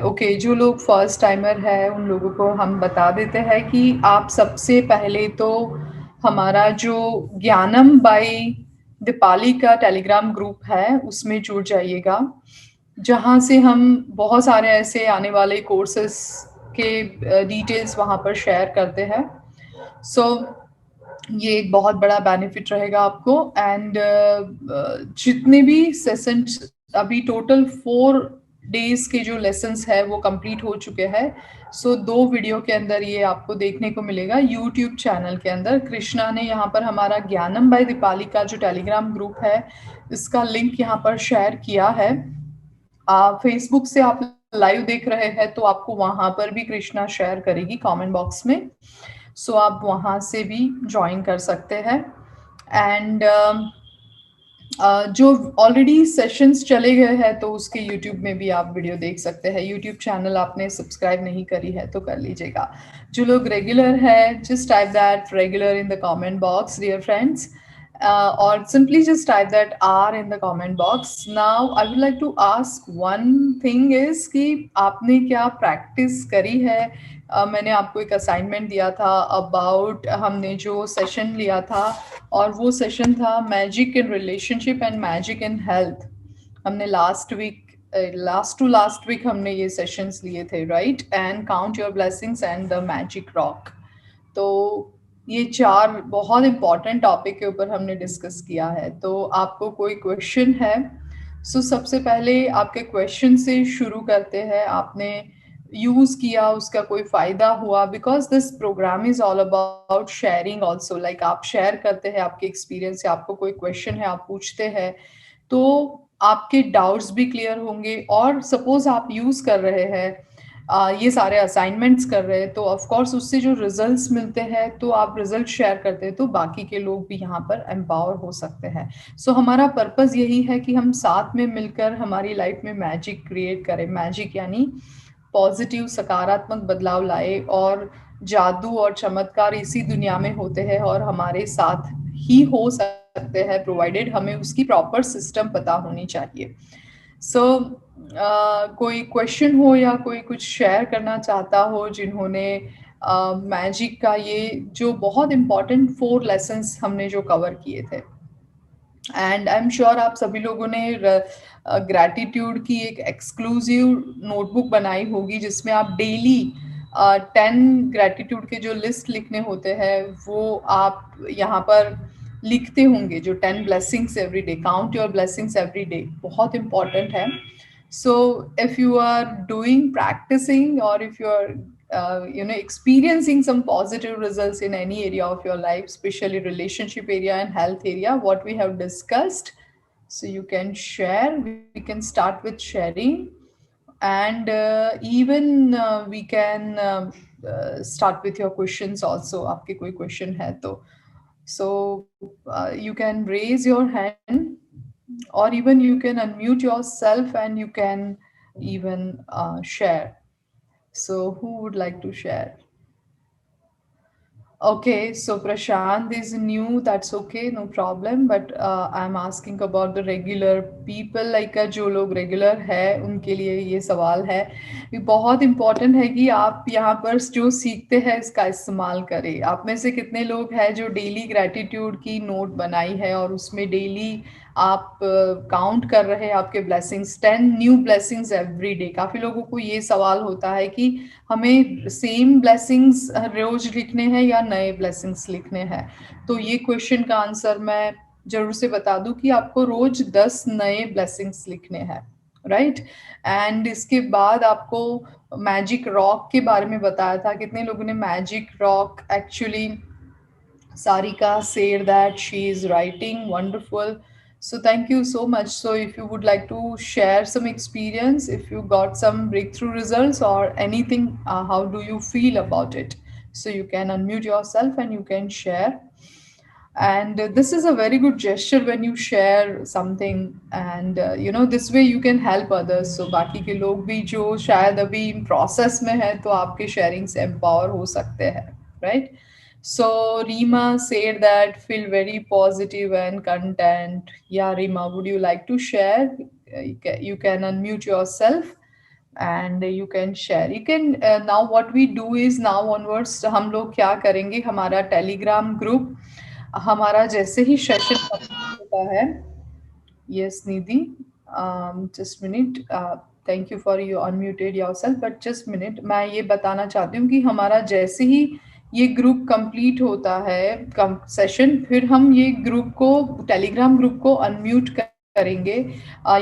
Okay, जो लोग first timer है उन लोगों को हम बता देते हैं कि आप सबसे पहले तो हमारा जो ज्ञानम बाय दीपाली का टेलीग्राम ग्रुप है उसमें जुड़ जाइएगा, जहाँ से हम बहुत सारे ऐसे आने वाले कोर्सेस के डिटेल्स वहाँ पर शेयर करते हैं। सो ये एक बहुत बड़ा बेनिफिट रहेगा आपको। एंड जितने भी सेशंस अभी टोटल 4 डेज के जो लेसन्स है वो कंप्लीट हो चुके हैं। सो 2 वीडियो के अंदर ये आपको देखने को मिलेगा यूट्यूब चैनल के अंदर। कृष्णा ने यहाँ पर हमारा ज्ञानम बाय दीपाली का जो टेलीग्राम ग्रुप है इसका लिंक यहाँ पर शेयर किया है। फेसबुक से आप लाइव देख रहे हैं तो आपको वहां पर भी कृष्णा शेयर करेगी कमेंट बॉक्स में। सो आप वहाँ से भी ज्वाइन कर सकते हैं। एंड जो ऑलरेडी सेशंस चले गए हैं तो उसके यूट्यूब में भी आप वीडियो देख सकते हैं। यूट्यूब चैनल आपने सब्सक्राइब नहीं करी है तो कर लीजिएगा। जो लोग रेगुलर है just type that regular in the comment box dear friends, or simply just type that R in the comment box. Now I would like to ask one thing is कि आपने क्या प्रैक्टिस करी है। मैंने आपको एक assignment दिया था अबाउट हमने जो सेशन लिया था और वो सेशन था magic in relationship and magic in health. हमने लास्ट वीक हमने ये सेशंस लिए थे, right. And count your blessings and the magic rock. तो ये 4 बहुत इम्पॉर्टेंट टॉपिक के ऊपर हमने डिस्कस किया है। तो आपको कोई क्वेश्चन है? सो सबसे पहले आपके क्वेश्चन से शुरू करते हैं। आपने यूज़ किया, उसका कोई फ़ायदा हुआ, because this program is all about sharing also. Like आप शेयर करते हैं आपके एक्सपीरियंस से, आपको कोई क्वेश्चन है आप पूछते हैं तो आपके डाउट्स भी क्लियर होंगे। और सपोज आप यूज़ कर रहे हैं ये सारे असाइनमेंट्स कर रहे हैं तो ऑफ कोर्स उससे जो रिजल्ट्स मिलते हैं तो आप रिजल्ट शेयर करते हैं तो बाकी के लोग भी यहाँ पर एम्पावर हो सकते हैं। सो हमारा पर्पस यही है कि हम साथ में मिलकर हमारी लाइफ में मैजिक क्रिएट करें। मैजिक यानी पॉजिटिव सकारात्मक बदलाव लाए। और जादू और चमत्कार इसी दुनिया में होते हैं और हमारे साथ ही हो सकते हैं, प्रोवाइडेड हमें उसकी प्रॉपर सिस्टम पता होनी चाहिए। सो कोई क्वेश्चन हो या कोई कुछ शेयर करना चाहता हो जिन्होंने मैजिक का ये जो बहुत इम्पोर्टेंट 4 लेसन्स हमने जो कवर किए थे। एंड आई एम श्योर आप सभी लोगों ने ग्रैटिट्यूड की एक एक्सक्लूसिव नोटबुक बनाई होगी जिसमें आप डेली 10 ग्रैटिट्यूड के जो लिस्ट लिखने होते हैं वो आप यहाँ पर लिखते होंगे। जो 10 blessings every day, count your blessings every day, बहुत इंपॉर्टेंट है। So if you are doing practising और if you are experiencing some positive results in any area of your life, especially relationship area and health area, what we have discussed, so you can share. We can start with sharing. And even we can start with your questions also, आपके कोई question है तो so you can raise your hand or even you can unmute yourself and you can even share. So who would like to share? Okay, so Prashant is new, that's okay, no problem. But I'm asking about the regular people, like जो लोग regular है उनके लिए ये सवाल है। ये बहुत important है कि आप यहाँ पर जो सीखते हैं इसका इस्तेमाल करें। आप में से कितने लोग हैं जो डेली ग्रैटिट्यूड की नोट बनाई है और उसमें डेली आप काउंट कर रहे हैं आपके blessings, 10 new blessings every day. काफ़ी लोगों को ये सवाल होता है कि हमें सेम ब्लेसिंग्स रोज लिखने हैं या नए ब्लेसिंग्स लिखने हैं। तो ये क्वेश्चन का आंसर मैं जरूर से बता दूं कि आपको रोज 10 नए ब्लेसिंग्स लिखने हैं, राइट। एंड इसके बाद आपको मैजिक रॉक के बारे में बताया था। कितने लोगों ने magic rock actually Sarika said that she is writing wonderful. So thank you so much. So if you would like to share some experience, if you got some breakthrough results or anything, how do you feel about it? So you can unmute yourself and you can share. And this is a very good gesture when you share something, and this way you can help others. So बाकी के लोग भी जो शायद अभी process में है तो आपके शेयरिंग से एम्पावर हो सकते हैं, right? So Rima said that feel very positive and content. Yeah, Rima, would you like to share? You can unmute yourself and you can share. You can now what we do is now onwards हम लोग क्या करेंगे, हमारा Telegram group, हमारा जैसे ही session होता है, yes Nidhi, just minute, thank you for you unmuted yourself, but just minute, मैं ये बताना चाहती हूँ कि हमारा जैसे ही ये ग्रुप कंप्लीट होता है सेशन, फिर हम ये ग्रुप को, टेलीग्राम ग्रुप को अनम्यूट करेंगे,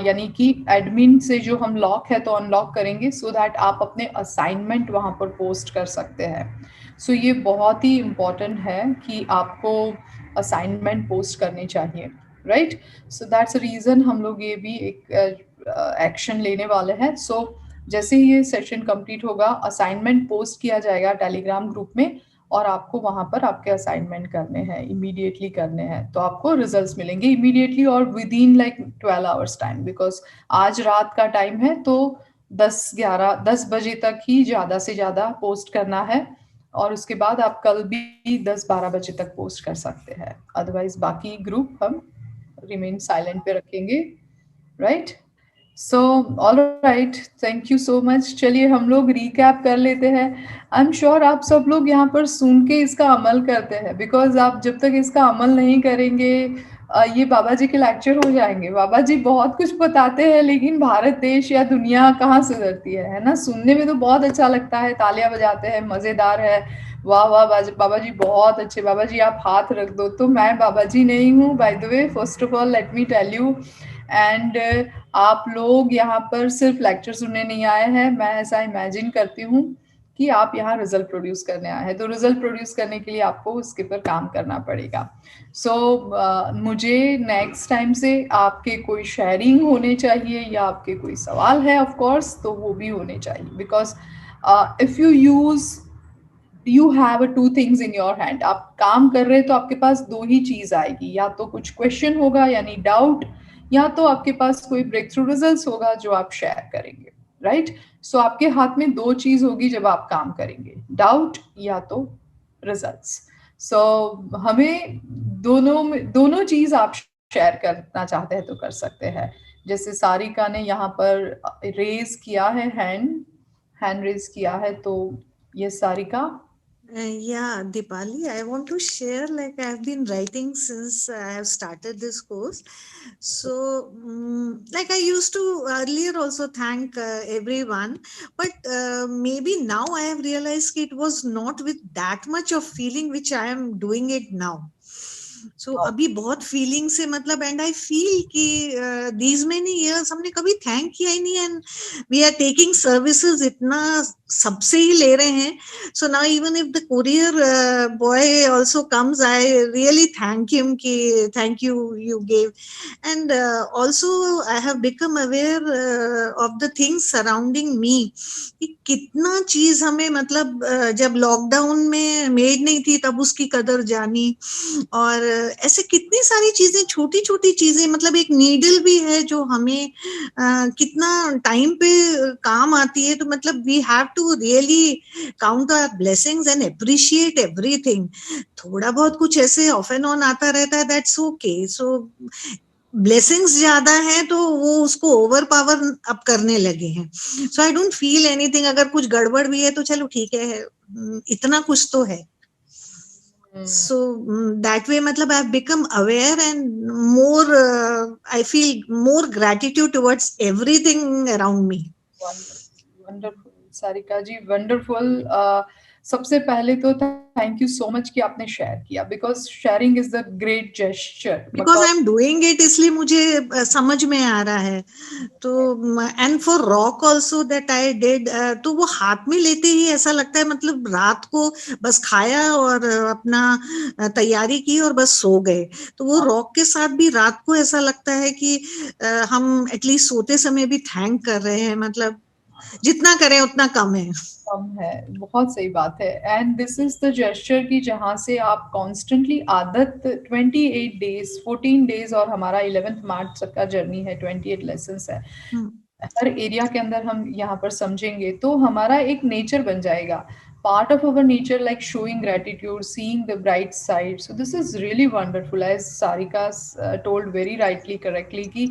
यानी कि एडमिन से जो हम लॉक है तो अनलॉक करेंगे, सो दैट आप अपने असाइनमेंट वहाँ पर पोस्ट कर सकते हैं. सो ये बहुत ही इम्पोर्टेंट है कि आपको असाइनमेंट पोस्ट करने चाहिए, right. So that's a reason हम लोग ये भी एक एक्शन लेने वाले हैं. सो जैसे ही ये सेशन कंप्लीट होगा, असाइनमेंट पोस्ट किया जाएगा टेलीग्राम ग्रुप में, और आपको वहाँ पर आपके असाइनमेंट करने हैं, इमीडिएटली करने हैं, तो आपको रिजल्ट्स मिलेंगे इमीडिएटली और with in like 12 hours time, because आज रात का टाइम है, तो 10 बजे तक ही ज़्यादा से ज़्यादा पोस्ट करना है, और उसके बाद आप कल भी 10-12 बजे तक पोस्ट कर सकते हैं. अदरवाइज बाकी ग्रुप हम रिमेन साइलेंट पे रखेंगे, right. So all right, thank you so much. चलिए हम लोग रिकैप कर लेते हैं. आई एम श्योर आप सब लोग यहाँ पर सुन के इसका अमल करते हैं, बिकॉज आप जब तक इसका अमल नहीं करेंगे, ये बाबा जी के लेक्चर हो जाएंगे. बाबा जी बहुत कुछ बताते हैं, लेकिन भारत देश या दुनिया कहाँ सुधरती है ना. सुनने में तो बहुत अच्छा लगता है, तालियां बजाते हैं, मज़ेदार है, वाह वाह बाबा जी बहुत अच्छे. बाबा जी आप हाथ रख दो. तो मैं बाबा जी नहीं हूँ, by the way. First of all let me tell you, and आप लोग यहाँ पर सिर्फ लेक्चर सुनने नहीं आए हैं. मैं ऐसा इमेजिन करती हूँ कि आप यहाँ रिजल्ट प्रोड्यूस करने आए हैं, तो रिजल्ट प्रोड्यूस करने के लिए आपको उसके पर काम करना पड़ेगा. सो मुझे नेक्स्ट टाइम से आपके कोई शेयरिंग होने चाहिए, या आपके कोई सवाल है ऑफ कोर्स, तो वो भी होने चाहिए, because if you have two things in your hand. आप काम कर रहे हैं तो आपके पास दो ही चीज आएगी, या तो कुछ क्वेश्चन होगा यानी डाउट, या तो आपके पास कोई ब्रेक थ्रू रिजल्ट होगा जो आप शेयर करेंगे, राइट. सो आपके हाथ में दो चीज होगी जब आप काम करेंगे, डाउट या तो रिजल्ट्स. सो हमें दोनों चीज आप शेयर करना चाहते हैं तो कर सकते हैं. जैसे सारिका ने यहाँ पर रेज किया है, हैंड रेज किया है, तो ये Sarika. Yeah, Dipali, I want to share, like I've been writing since I have started this course. So, like I used to earlier also thank everyone, but maybe now I have realized it was not with that much of feeling which I am doing it now. सो अभी बहुत feeling से मतलब, and I feel कि these many years हमने कभी thank किया ही नहीं, and we are taking services इतना सबसे ही ले रहे हैं. So now even if the courier boy also comes, I really thank him कि thank you, you gave. And also I have become aware of the things surrounding me, कि कितना चीज हमें मतलब जब लॉकडाउन में मेड नहीं थी तब उसकी कदर जानी, और ऐसे कितनी सारी चीजें, छोटी छोटी चीजें, मतलब एक नीडल भी है जो हमें कितना टाइम पे काम आती है. तो मतलब we have to really count our blessings and appreciate everything. थोड़ा बहुत कुछ ऐसे ऑफ एंड ऑन आता रहता है, दैट्स ओके. सो ब्लेसिंग्स ज्यादा है तो वो उसको ओवर पावर अब करने लगे हैं. सो आई डोंट फील एनीथिंग. अगर कुछ गड़बड़ भी है तो चलो ठीक है, इतना कुछ तो है. So that way matlab I have become aware and more I feel more gratitude towards everything around me. Wonderful, Sarika ji, wonderful. सबसे पहले तो थैंक यू सो मच कि आपने शेयर किया, because sharing is the great gesture. Because I am doing it, इसलिए मुझे समझ में आ रहा है. तो and for rock also that I did, तो वो हाथ में लेते ही ऐसा लगता है मतलब रात को बस खाया और अपना तैयारी की और बस सो गए. तो वो रॉक के साथ भी रात को ऐसा लगता है कि हम एटलीस्ट सोते समय भी थैंक कर रहे हैं. मतलब जितना करें उतना कम है. बहुत सही बात है. And this is the gesture की जहाँ से आप कॉन्स्टेंटली आदत 28 डेज 14 डेज और हमारा 11th मार्च तक का जर्नी है, 28 लेसन्स है. हर एरिया के अंदर हम यहाँ पर समझेंगे तो हमारा एक नेचर बन जाएगा. part of our nature, like showing gratitude, seeing the bright side. So this is really wonderful, as Sarika told very rightly, correctly, कि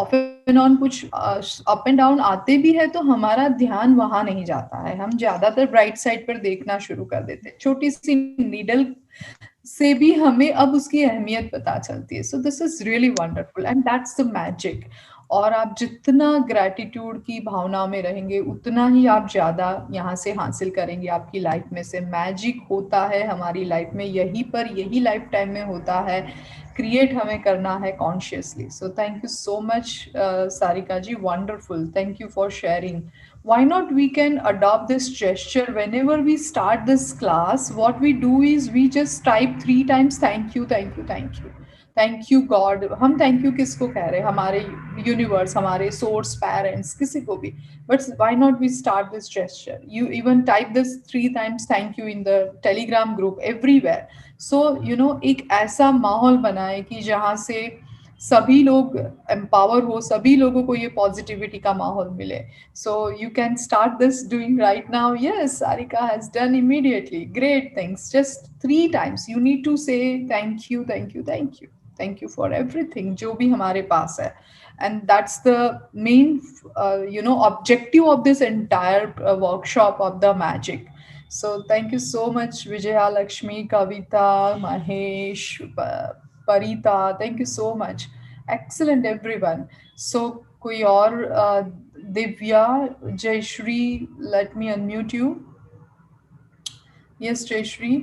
ऑफ एंड ऑन कुछ अप एंड डाउन आते भी है तो हमारा ध्यान वहां नहीं जाता है, हम ज्यादातर ब्राइट साइड पर देखना शुरू कर देते हैं। छोटी सी नीडल से भी हमें अब उसकी अहमियत पता चलती है। सो this is really wonderful and that's the magic. और आप जितना ग्रैटिट्यूड की भावना में रहेंगे उतना ही आप ज़्यादा यहाँ से हासिल करेंगे आपकी लाइफ में से। मैजिक होता है हमारी लाइफ में यहीं पर, यही लाइफ टाइम में होता है, क्रिएट हमें करना है consciously. So thank you so much Sarika ji, wonderful, thank you for sharing. Why not we can adopt this gesture whenever we start this class? What we do is we just type 3 times thank you, thank you, thank you, thank you God. हम thank you किसको कह रहे हैं? हमारे universe, हमारे source, parents, किसी को भी। But why not we start this gesture? You even type this 3 times thank you in the Telegram group everywhere. So you know, एक ऐसा माहौल बनाए कि जहाँ से सभी लोग एम्पावर हो, सभी लोगों को ये पॉजिटिविटी का माहौल मिले। So you can start this doing right now. Yes, Sarika has done immediately great things. Just 3 times you need to say thank you, thank you, thank you, thank you for everything जो भी हमारे पास है। And that's the main objective of this entire workshop of the magic. So thank you so much, Vijaya Lakshmi, Kavita, Mahesh, Parita. Thank you so much. Excellent, everyone. So कोई और Divya, Jayashree, let me unmute you. Yes, Jayashree,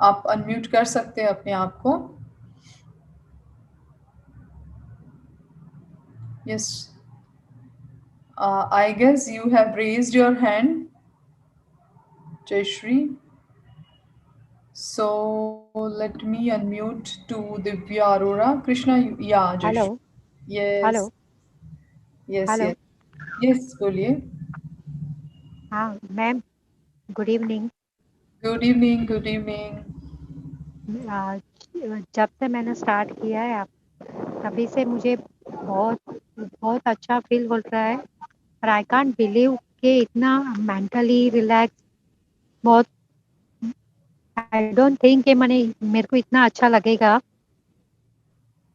आप unmute कर सकते हैं अपने आप को। Yes, I guess you have raised your hand, Jayashri. So let me unmute to Divya Arora. Krishna, yeah, hello. Jayashri. Yes, hello. yes, hello. yes. Yes, बोलिए। हाँ ma'am, good evening. Good evening, good evening. जब से मैंने start किया है आप, तभी से मुझे बहुत बहुत अच्छा फील हो रहा है। और आई कांट बिलीव कि इतना मेंटली रिलैक्स, बहुत, आई डोंट थिंक कि मेरे को इतना अच्छा लगेगा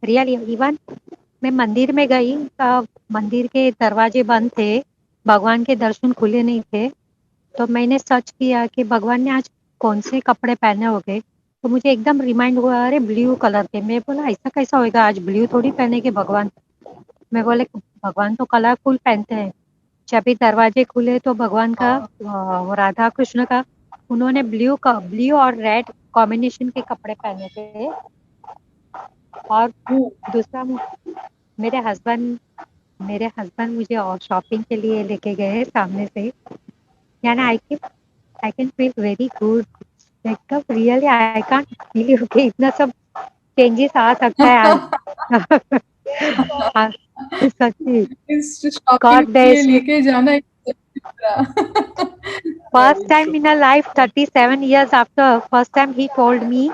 रियली। इवन मैं मंदिर में गई, मंदिर के दरवाजे बंद थे, भगवान के दर्शन खुले नहीं थे, तो मैंने सर्च किया कि भगवान ने आज कौन से कपड़े पहने होंगे, तो मुझे एकदम रिमाइंड हुआ, अरे ब्लू कलर के। मैं बोला ऐसा कैसा होएगा, आज ब्लू थोड़ी पहने के भगवान। मैं बोले भगवान तो कलरफुल पहनते हैं। जब भी दरवाजे खुले तो भगवान का, हाँ, राधा कृष्ण का, उन्होंने ब्लू और रेड कॉम्बिनेशन के कपड़े पहने थे। और वो दूसरा, मेरे हस्बैंड मेरे हस्बैंड मुझे और शॉपिंग के लिए लेके गए सामने से। यानी I can feel very good. एकदम रियली आई कांट बिलीव कि इतना सब चेंजेस आ सकता है आज। हाँ, सच्ची। इस शॉपिंग गॉड के लिए ब्लेस यू। लेके जाना एक first very true. Time in a life, 37 years after, first time he told me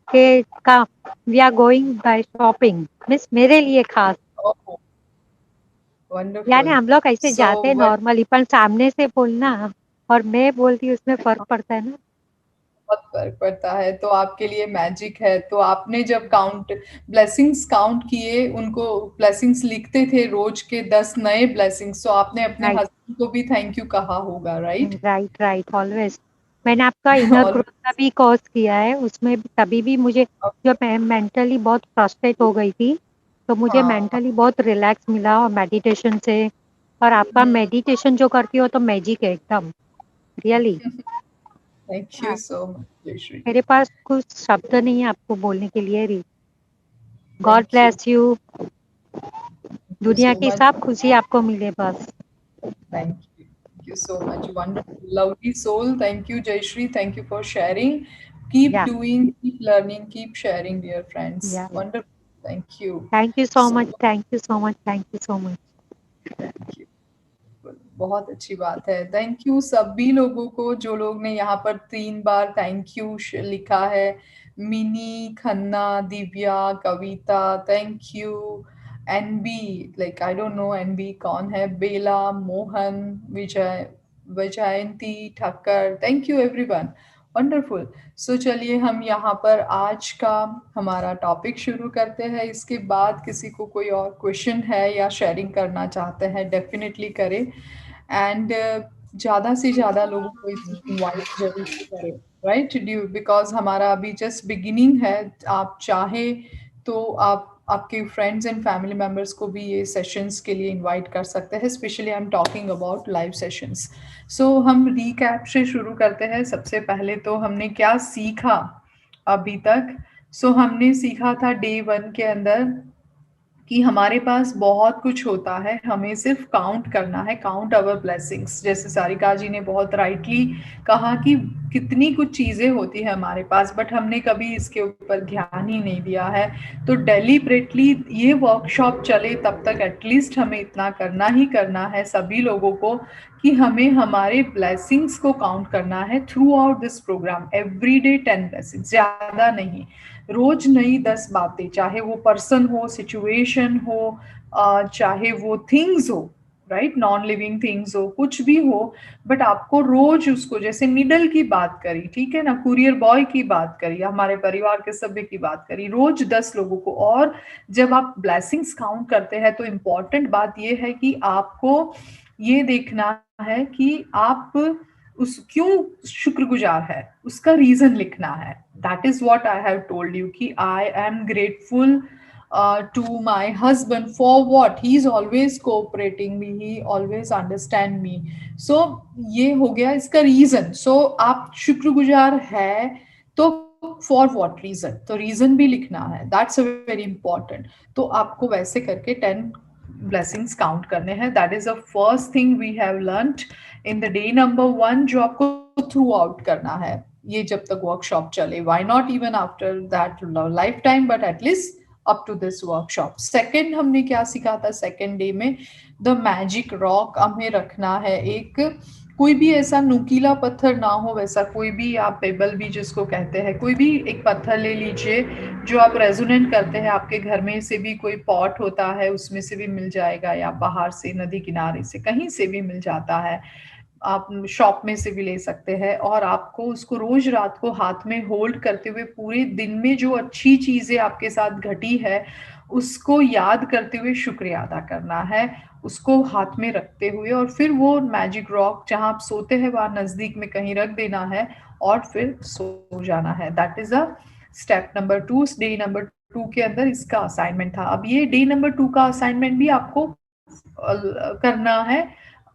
कि का we are going by shopping, means मेरे लिए खास। ओह, यानी वंडरफुल। हम लोग ऐसे सो जाते हैं नॉर्मली, पर सामने से बोलना और मैं बोलती उसमें फर्क पड़ता है ना। बहुत फर्क पड़ता है। तो आपके लिए मैजिक है। तो आपने जब ब्लेसिंग्स काउंट किए, उनको ब्लेसिंग्स लिखते थे रोज के 10 नए ब्लेसिंग्स, तो आपने अपने राइट, हस्बैंड को भी थैंक यू कहा होगा, राइट? Right, right, always. मैंने आपका इनर और ग्रोथ का भी कोर्स किया है, उसमें तभी भी मुझे, जब मैं मेंटली बहुत फ्रस्ट्रेट हो गई थी, तो मुझे हाँ, मेंटली बहुत रिलैक्स मिला और मेडिटेशन से। और आपका मेडिटेशन जो करती हो तो मैजिक है एकदम, really. Thank you so much Jayashree. मेरे पास कुछ शब्द नहीं है आपको बोलने के लिए। God thank bless you. You दुनिया सो की मच। सब खुशी आपको मिले बस। Thank you. Thank you so much. Wonderful. Lovely soul. Thank you, Jayashri. Thank you for sharing. Keep या, doing, keep learning, keep sharing, dear friends. या, Wonderful. Thank you. Thank you so So, much, thank you so much, thank you so much. thank you. बहुत अच्छी बात है। Thank you सभी लोगों को, जो लोग ने यहाँ पर 3 बार थैंक यू लिखा है। Mini, Khanna, Divya, Kavita, thank you. NB, like I don't know NB कौन है, Bela, Mohan, Vijay, Vaijayanti Thakkar, thank you everyone, wonderful. So चलिए हम यहाँ पर आज का हमारा टॉपिक शुरू करते हैं। इसके बाद किसी को कोई और क्वेश्चन है या शेयरिंग करना चाहते हैं, डेफिनेटली करें। एंड ज़्यादा से ज़्यादा लोगों को इनवाइट जरूर से करें, राइट ड्यू, बिकॉज हमारा अभी जस्ट बिगिनिंग है। आप चाहे तो आप आपके फ्रेंड्स एंड फैमिली मेम्बर्स को भी ये सेशंस के लिए इनवाइट कर सकते हैं। Specially I am talking about live sessions. So हम रीकैप से शुरू करते हैं। सबसे पहले तो हमने क्या सीखा अभी तक। सो हमने सीखा था डे 1 के अंदर कि हमारे पास बहुत कुछ होता है, हमें सिर्फ काउंट करना है, काउंट अवर ब्लेसिंग्स। जैसे सारिका जी ने बहुत राइटली कहा कि कितनी कुछ चीज़ें होती है हमारे पास, बट हमने कभी इसके ऊपर ध्यान ही नहीं दिया है। तो डेलिब्रेटली ये वर्कशॉप चले तब तक एटलीस्ट हमें इतना करना ही करना है सभी लोगों को कि हमें हमारे ब्लेसिंग्स को काउंट करना है throughout this programme. Every day 10 blessings, ज़्यादा नहीं, रोज नई 10 बातें, चाहे वो पर्सन हो, सिचुएशन हो, चाहे वो थिंग्स हो, राइट, नॉन लिविंग थिंग्स हो, कुछ भी हो, बट आपको रोज उसको, जैसे निडल की बात करी, ठीक है ना, कुरियर बॉय की बात करी, हमारे परिवार के सभ्य की बात करी, रोज 10 लोगों को। और जब आप ब्लेसिंग्स काउंट करते हैं तो इम्पॉर्टेंट बात ये है कि आपको ये देखना है कि आप उस क्यों शुक्रगुजार है, उसका रीजन लिखना है। That is what I have told you कि I am grateful to my husband for what he is always cooperating me, he always understand me. So ये हो गया इसका रीजन। so आप शुक्रगुजार है तो फॉर व्हाट रीजन, तो रीजन भी लिखना है, दैट्स वेरी इंपॉर्टेंट। तो आपको वैसे करके 10 ब्लेसिंग्स काउंट करने हैं। That is the first thing we have learned in the day number 1, जो आपको थ्रू आउट करना है ये जब तक वर्कशॉप चले। Why not even after that life time, but at least up to this workshop. Second हमने क्या सीखा था सेकेंड डे में, द मैजिक रॉक हमें रखना है। एक कोई भी ऐसा नुकीला पत्थर ना हो, वैसा कोई भी, आप पेबल भी जिसको कहते हैं, कोई भी एक पत्थर ले लीजिए जो आप रेजोनेंट करते हैं। आपके घर में से भी कोई पॉट होता है, उसमें से भी मिल जाएगा, या बाहर से नदी किनारे से कहीं से भी मिल जाता है, आप शॉप में से भी ले सकते हैं। और आपको उसको रोज रात को हाथ में होल्ड करते हुए पूरे दिन में जो अच्छी चीजें आपके साथ घटी है उसको याद करते हुए शुक्रिया अदा करना है, उसको हाथ में रखते हुए। और फिर वो मैजिक रॉक जहां आप सोते हैं वहां नजदीक में कहीं रख देना है और फिर सो जाना है। That is a step number 2। Day number 2 के अंदर इसका असाइनमेंट था। अब ये डे नंबर 2 का असाइनमेंट भी आपको करना है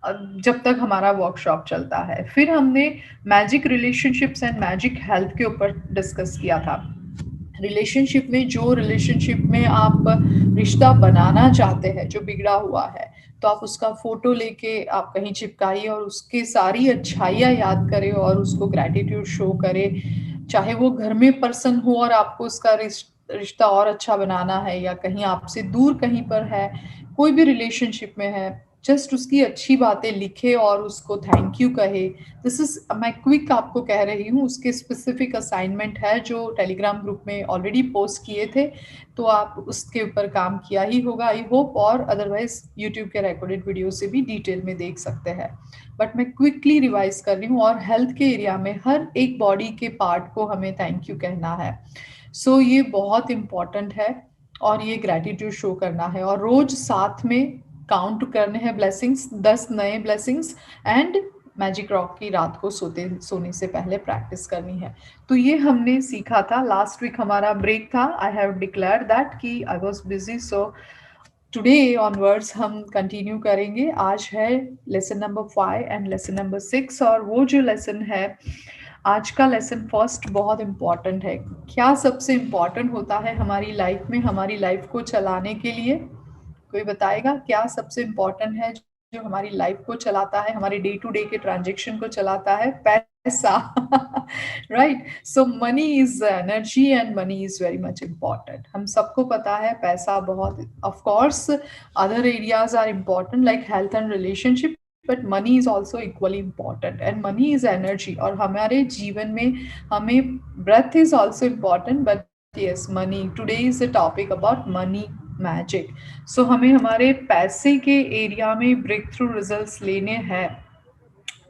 जब तक हमारा वर्कशॉप चलता है। फिर हमने magic relationships and magic health के ऊपर डिस्कस किया था। रिलेशनशिप में, जो रिलेशनशिप में आप रिश्ता बनाना चाहते हैं जो बिगड़ा हुआ है, तो आप उसका फोटो लेके आप कहीं चिपकाइए और उसके सारी अच्छाइयाँ याद करें और उसको ग्रैटिट्यूड शो करें। चाहे वो घर में पर्सन हो और आपको उसका रिश्ता और अच्छा बनाना है, या कहीं आपसे दूर कहीं पर है, कोई भी रिलेशनशिप में है, जस्ट उसकी अच्छी बातें लिखे और उसको थैंक यू कहे। दिस इज, मैं क्विक आपको कह रही हूँ, उसके स्पेसिफिक असाइनमेंट है जो टेलीग्राम ग्रुप में ऑलरेडी पोस्ट किए थे, तो आप उसके ऊपर काम किया ही होगा आई होप, और अदरवाइज यूट्यूब के रिकॉर्डेड वीडियो से भी डिटेल में देख सकते हैं। बट मैं क्विकली रिवाइज कर रही हूँ। और हेल्थ के एरिया में हर एक बॉडी के पार्ट को हमें थैंक यू कहना है। सो ये बहुत इंपॉर्टेंट है और ये ग्रैटिट्यूड शो करना है। और रोज साथ में काउंट करने हैं ब्लेसिंग्स, 10 नए ब्लेसिंग्स, एंड मैजिक रॉक की रात को सोने से पहले प्रैक्टिस करनी है। तो ये हमने सीखा था। लास्ट वीक हमारा ब्रेक था, आई हैव डिक्लेयर्ड दैट कि I was busy, so today onwards हम कंटिन्यू करेंगे। आज है lesson number 5 and lesson number 6, और वो जो लेसन है आज का लेसन फर्स्ट बहुत इम्पॉर्टेंट है। क्या सबसे इम्पॉर्टेंट होता है हमारी लाइफ में, हमारी लाइफ को चलाने के लिए? कोई बताएगा क्या सबसे इम्पोर्टेंट है जो हमारी लाइफ को चलाता है, हमारे डे टू डे के ट्रांजेक्शन को चलाता है? पैसा। Right. So money is energy and money is very much important. हम सबको पता है पैसा बहुत, of course other areas are important like health and relationship, but money is also equally important, and money is energy. और हमारे जीवन में हमें breath is also important, but yes, money, today is the topic about money magic. So हमें हमारे पैसे के area में ब्रेक थ्रू रिजल्ट्स लेने हैं।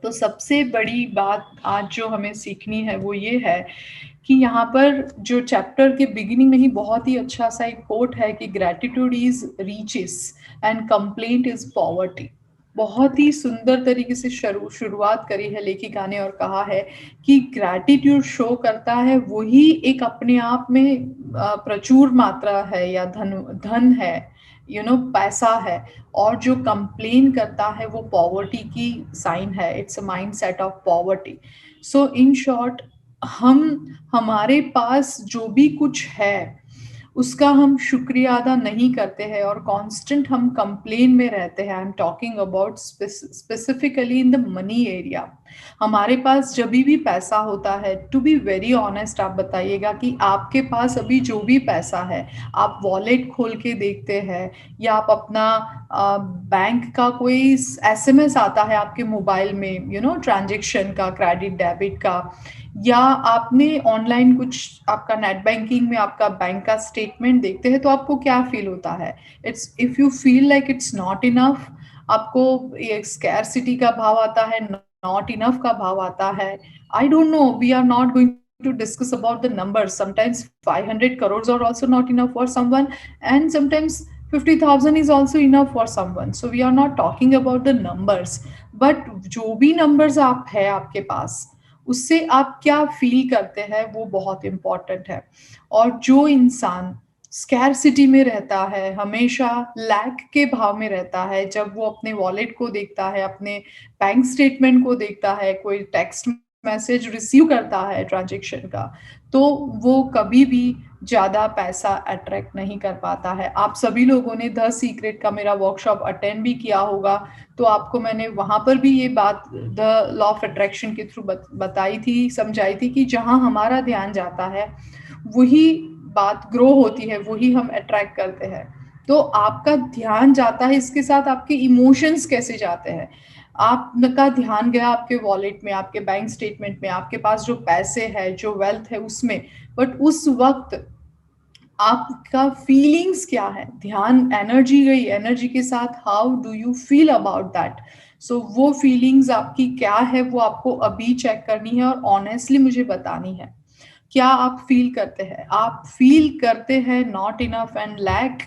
तो सबसे बड़ी बात आज जो हमें सीखनी है वो ये है कि यहाँ पर जो चैप्टर के बिगिनिंग में ही बहुत ही अच्छा सा एक कोट है कि gratitude is reaches and complaint is poverty. बहुत ही सुंदर तरीके से शुरुआत करी है लेखिका ने और कहा है कि ग्रैटिट्यूड शो करता है वही एक अपने आप में प्रचुर मात्रा है या धन है, पैसा है। और जो कंप्लेन करता है वो पॉवर्टी की साइन है, it's a mind set of poverty. So in short, हमारे पास जो भी कुछ है उसका हम शुक्रिया अदा नहीं करते हैं और कांस्टेंट हम कंप्लेन में रहते हैं। आई am talking about specifically in the money area. हमारे पास जब भी पैसा होता है, टू बी वेरी ऑनेस्ट, आप बताइएगा कि आपके पास अभी जो भी पैसा है, आप वॉलेट खोल के देखते हैं या आप अपना बैंक का कोई एसएमएस आता है आपके मोबाइल में, ट्रांजेक्शन का, क्रेडिट डेबिट का, या आपने ऑनलाइन कुछ आपका नेट बैंकिंग में आपका बैंक का स्टेटमेंट देखते हैं, तो आपको क्या फील होता है? It's if you feel like it's not enough, आपको एक स्कैरसिटी का भाव आता है, नॉट इनफ का भाव आता है। I don't know, we are not going to discuss about the numbers. Sometimes 500 crores are also not enough for someone, and sometimes 50,000 is also enough for someone. So we are not talking about the numbers, but जो भी numbers आप है आपके पास, उससे आप क्या feel करते हैं वो बहुत इंपॉर्टेंट है। और जो इंसान स्कैरसिटी में रहता है, हमेशा लैक के भाव में रहता है, जब वो अपने वॉलेट को देखता है, अपने बैंक स्टेटमेंट को देखता है, कोई टेक्स्ट मैसेज रिसीव करता है ट्रांजेक्शन का, तो वो कभी भी ज़्यादा पैसा अट्रैक्ट नहीं कर पाता है। आप सभी लोगों ने द सीक्रेट का मेरा वर्कशॉप अटेंड भी किया होगा, तो आपको मैंने वहाँ पर भी ये बात द लॉ ऑफ अट्रैक्शन के थ्रू बताई थी, समझाई थी कि जहाँ हमारा ध्यान जाता है वही बात ग्रो होती है, वही हम अट्रैक्ट करते हैं। तो आपका ध्यान जाता है, इसके साथ आपके इमोशंस कैसे जाते हैं। आपका ध्यान गया आपके वॉलेट में, आपके बैंक स्टेटमेंट में, आपके पास जो पैसे है, जो वेल्थ है उसमें, बट उस वक्त आपका फीलिंग्स क्या है? ध्यान, एनर्जी गई, एनर्जी के साथ how do you feel about that? So वो फीलिंग्स आपकी क्या है वो आपको अभी चेक करनी है और ऑनेस्टली मुझे बतानी है। क्या आप फील करते हैं? आप फील करते हैं नॉट इनफ एंड लैक,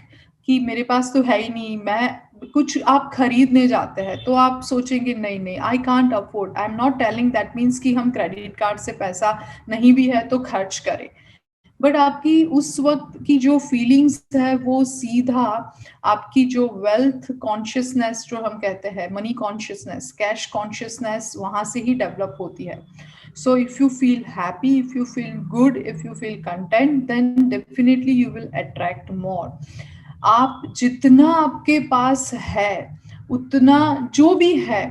कि मेरे पास तो है ही नहीं, मैं कुछ आप खरीदने जाते हैं तो आप सोचेंगे नहीं नहीं, I can't afford. I am not telling that means कि हम क्रेडिट कार्ड से पैसा नहीं भी है तो खर्च करें, बट आपकी उस वक्त की जो फीलिंग्स है वो सीधा आपकी जो वेल्थ कॉन्शियसनेस जो हम कहते हैं, मनी कॉन्शियसनेस, कैश कॉन्शियसनेस, वहां से ही डेवलप होती है। So if you feel happy, if you feel good, if you feel content, then definitely you will attract more. आप जितना आपके पास है, उतना जो भी है,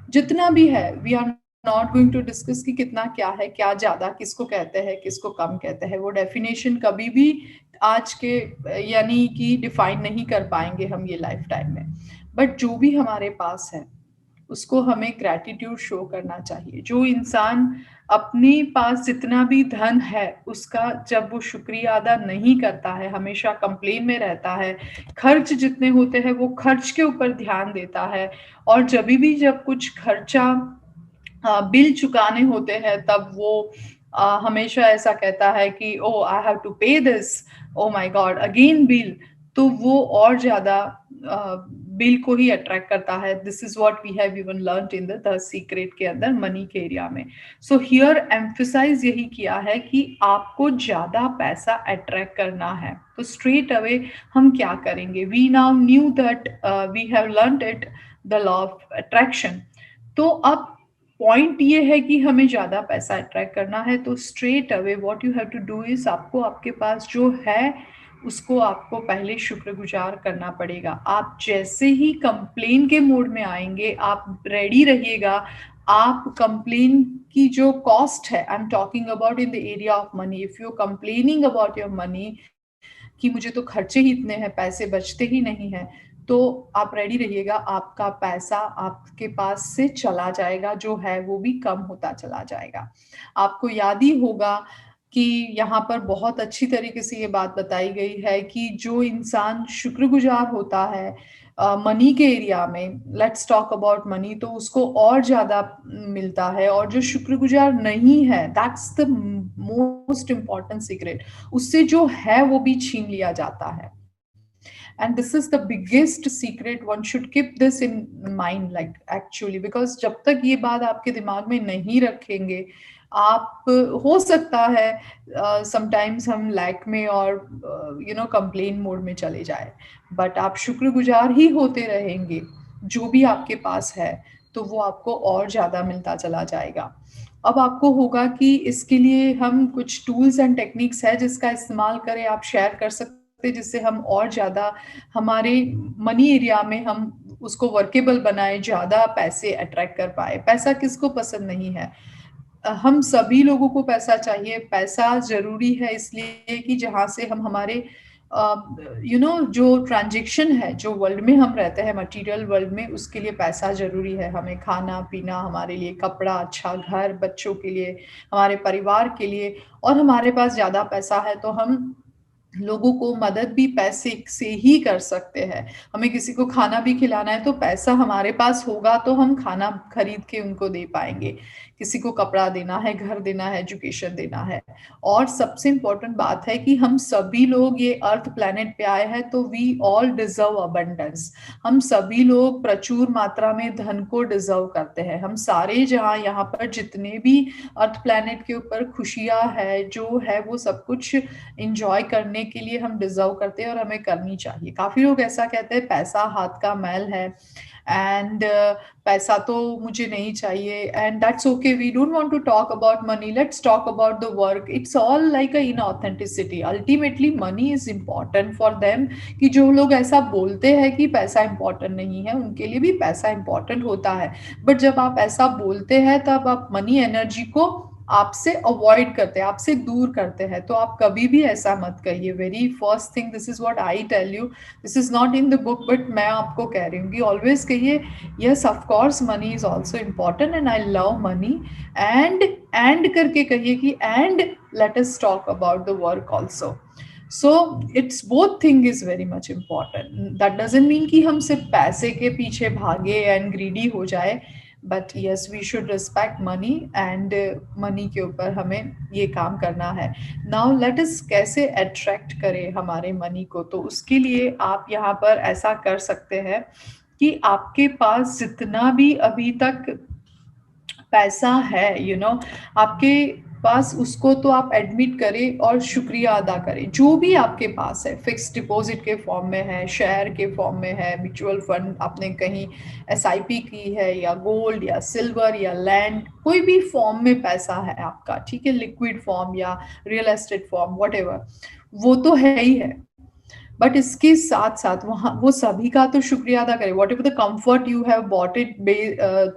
जितना भी है, we are not going to discuss कि कितना क्या है, क्या ज्यादा किसको कहते हैं, किसको कम कहते हैं। वो डेफिनेशन कभी भी आज के यानी कि डिफाइन नहीं कर पाएंगे हम ये लाइफ टाइम में। बट जो भी हमारे पास है उसको हमें ग्रैटिट्यूड शो करना चाहिए। जो इंसान अपने पास जितना भी धन है उसका जब वो शुक्रिया अदा नहीं करता है, हमेशा कंप्लेन में रहता है, खर्च जितने होते हैं वो खर्च के ऊपर ध्यान देता है, और जब कुछ खर्चा बिल चुकाने होते हैं तब वो हमेशा ऐसा कहता है कि ओ आई हैव टू पे this, oh my God again bill, तो वो और ज्यादा बिल को ही अट्रैक्ट करता है। This is what we have even learned in the secret के अंदर, मनी के एरिया में। सो हियर एम्फसाइज यही किया है कि आपको ज्यादा पैसा अट्रैक्ट करना है तो स्ट्रेट अवे हम क्या करेंगे? We now knew that we have learned it, the law of attraction. तो अब पॉइंट ये है कि हमें ज्यादा पैसा अट्रैक्ट करना है तो straight away what you have to do is, आपको आपके पास जो है उसको आपको पहले शुक्रगुजार करना पड़ेगा। आप जैसे ही कंप्लेन के मोड में आएंगे, आप रेडी रहिएगा। आप कंप्लेन की जो कॉस्ट है, I am talking about in the area of money, if you complaining about your money कि मुझे तो खर्चे ही इतने हैं, पैसे बचते ही नहीं है, तो आप रेडी रहिएगा, आपका पैसा आपके पास से चला जाएगा, जो है वो भी कम होता चला जाएगा। आपको याद ही होगा कि यहाँ पर बहुत अच्छी तरीके से ये बात बताई गई है कि जो इंसान शुक्रगुजार होता है, मनी के एरिया में, लेट्स टॉक अबाउट मनी, तो उसको और ज़्यादा मिलता है। और जो शुक्रगुजार नहीं है, that's the most important secret, उससे जो है वो भी छीन लिया जाता है। And this is the biggest secret. One should keep this in mind, like actually, because जब तक ये बात आपके दिमाग में नहीं रखेंगे, आप हो सकता है समटाइम्स हम लैक में और कंप्लेन मोड में चले जाए, बट आप शुक्रगुजार ही होते रहेंगे जो भी आपके पास है, तो वो आपको और ज़्यादा मिलता चला जाएगा। अब आपको होगा कि इसके लिए हम कुछ टूल्स एंड टेक्निक्स है जिसका इस्तेमाल करें, आप शेयर कर सकते, जिससे हम और ज़्यादा हमारे मनी एरिया में हम उसको वर्केबल बनाए, ज़्यादा पैसे अट्रैक्ट कर पाए। पैसा किसको पसंद नहीं है? हम सभी लोगों को पैसा चाहिए। पैसा ज़रूरी है इसलिए कि जहाँ से हम हमारे जो ट्रांज़ैक्शन है, जो वर्ल्ड में हम रहते हैं, मटीरियल वर्ल्ड में, उसके लिए पैसा ज़रूरी है। हमें खाना-पीना, हमारे लिए कपड़ा, अच्छा घर, बच्चों के लिए, हमारे परिवार के लिए, और हमारे पास ज़्यादा पैसा है तो हम लोगों को मदद भी पैसे से ही कर सकते हैं। हमें किसी को खाना भी खिलाना है तो पैसा हमारे पास होगा तो हम खाना खरीद के उनको दे पाएँगे। किसी को कपड़ा देना है, घर देना है, एजुकेशन देना है। और सबसे इम्पोर्टेंट बात है कि हम सभी लोग ये अर्थ प्लैनेट पे आए हैं तो वी ऑल डिज़र्व अबंडेंस। हम सभी लोग प्रचुर मात्रा में धन को डिज़र्व करते हैं। हम सारे जहाँ यहाँ पर जितने भी अर्थ प्लैनेट के ऊपर खुशियाँ है, जो है वो सब कुछ एन्जॉय करने के लिए हम डिज़र्व करते हैं और हमें करनी चाहिए। काफ़ी लोग ऐसा कहते हैं पैसा हाथ का मैल है एंड पैसा तो मुझे नहीं चाहिए, and that's okay, we don't want to talk about money, let's talk about the work. It's all like a inauthenticity. Ultimately money is important for them, कि जो लोग ऐसा बोलते हैं कि पैसा इम्पॉर्टेंट नहीं है, उनके लिए भी पैसा इम्पॉर्टेंट होता है। बट जब आप ऐसा बोलते हैं तब आप मनी एनर्जी को आपसे अवॉइड करते हैं, आपसे दूर करते हैं। तो आप कभी भी ऐसा मत कहिए। Very first thing, this is what I tell you, this is not in the book, but मैं आपको कह रही हूँ कि ऑलवेज कहिए yes of course money is also important and I love money, and करके कहिए कि and let us talk about the work also. So it's both thing is very much important. That doesn't mean कि हम सिर्फ पैसे के पीछे भागे एंड ग्रीडी हो जाए, but yes we should respect money, and money के ऊपर हमें ये काम करना है। नाउ लेट अस कैसे अट्रैक्ट करें हमारे मनी को, तो उसके लिए आप यहाँ पर ऐसा कर सकते हैं कि आपके पास जितना भी अभी तक पैसा है, आपके पास, उसको तो आप एडमिट करें और शुक्रिया अदा करें। जो भी आपके पास है, फिक्स डिपॉजिट के फॉर्म में है, शेयर के फॉर्म में है, म्यूचुअल फंड आपने कहीं एसआईपी की है, या गोल्ड या सिल्वर या लैंड, कोई भी फॉर्म में पैसा है आपका, ठीक है, लिक्विड फॉर्म या रियल एस्टेट फॉर्म, व्हाटएवर, वो तो है ही है। बट इसके साथ साथ वहाँ वो सभी का तो शुक्रिया अदा करें। What ever the comfort you have bought it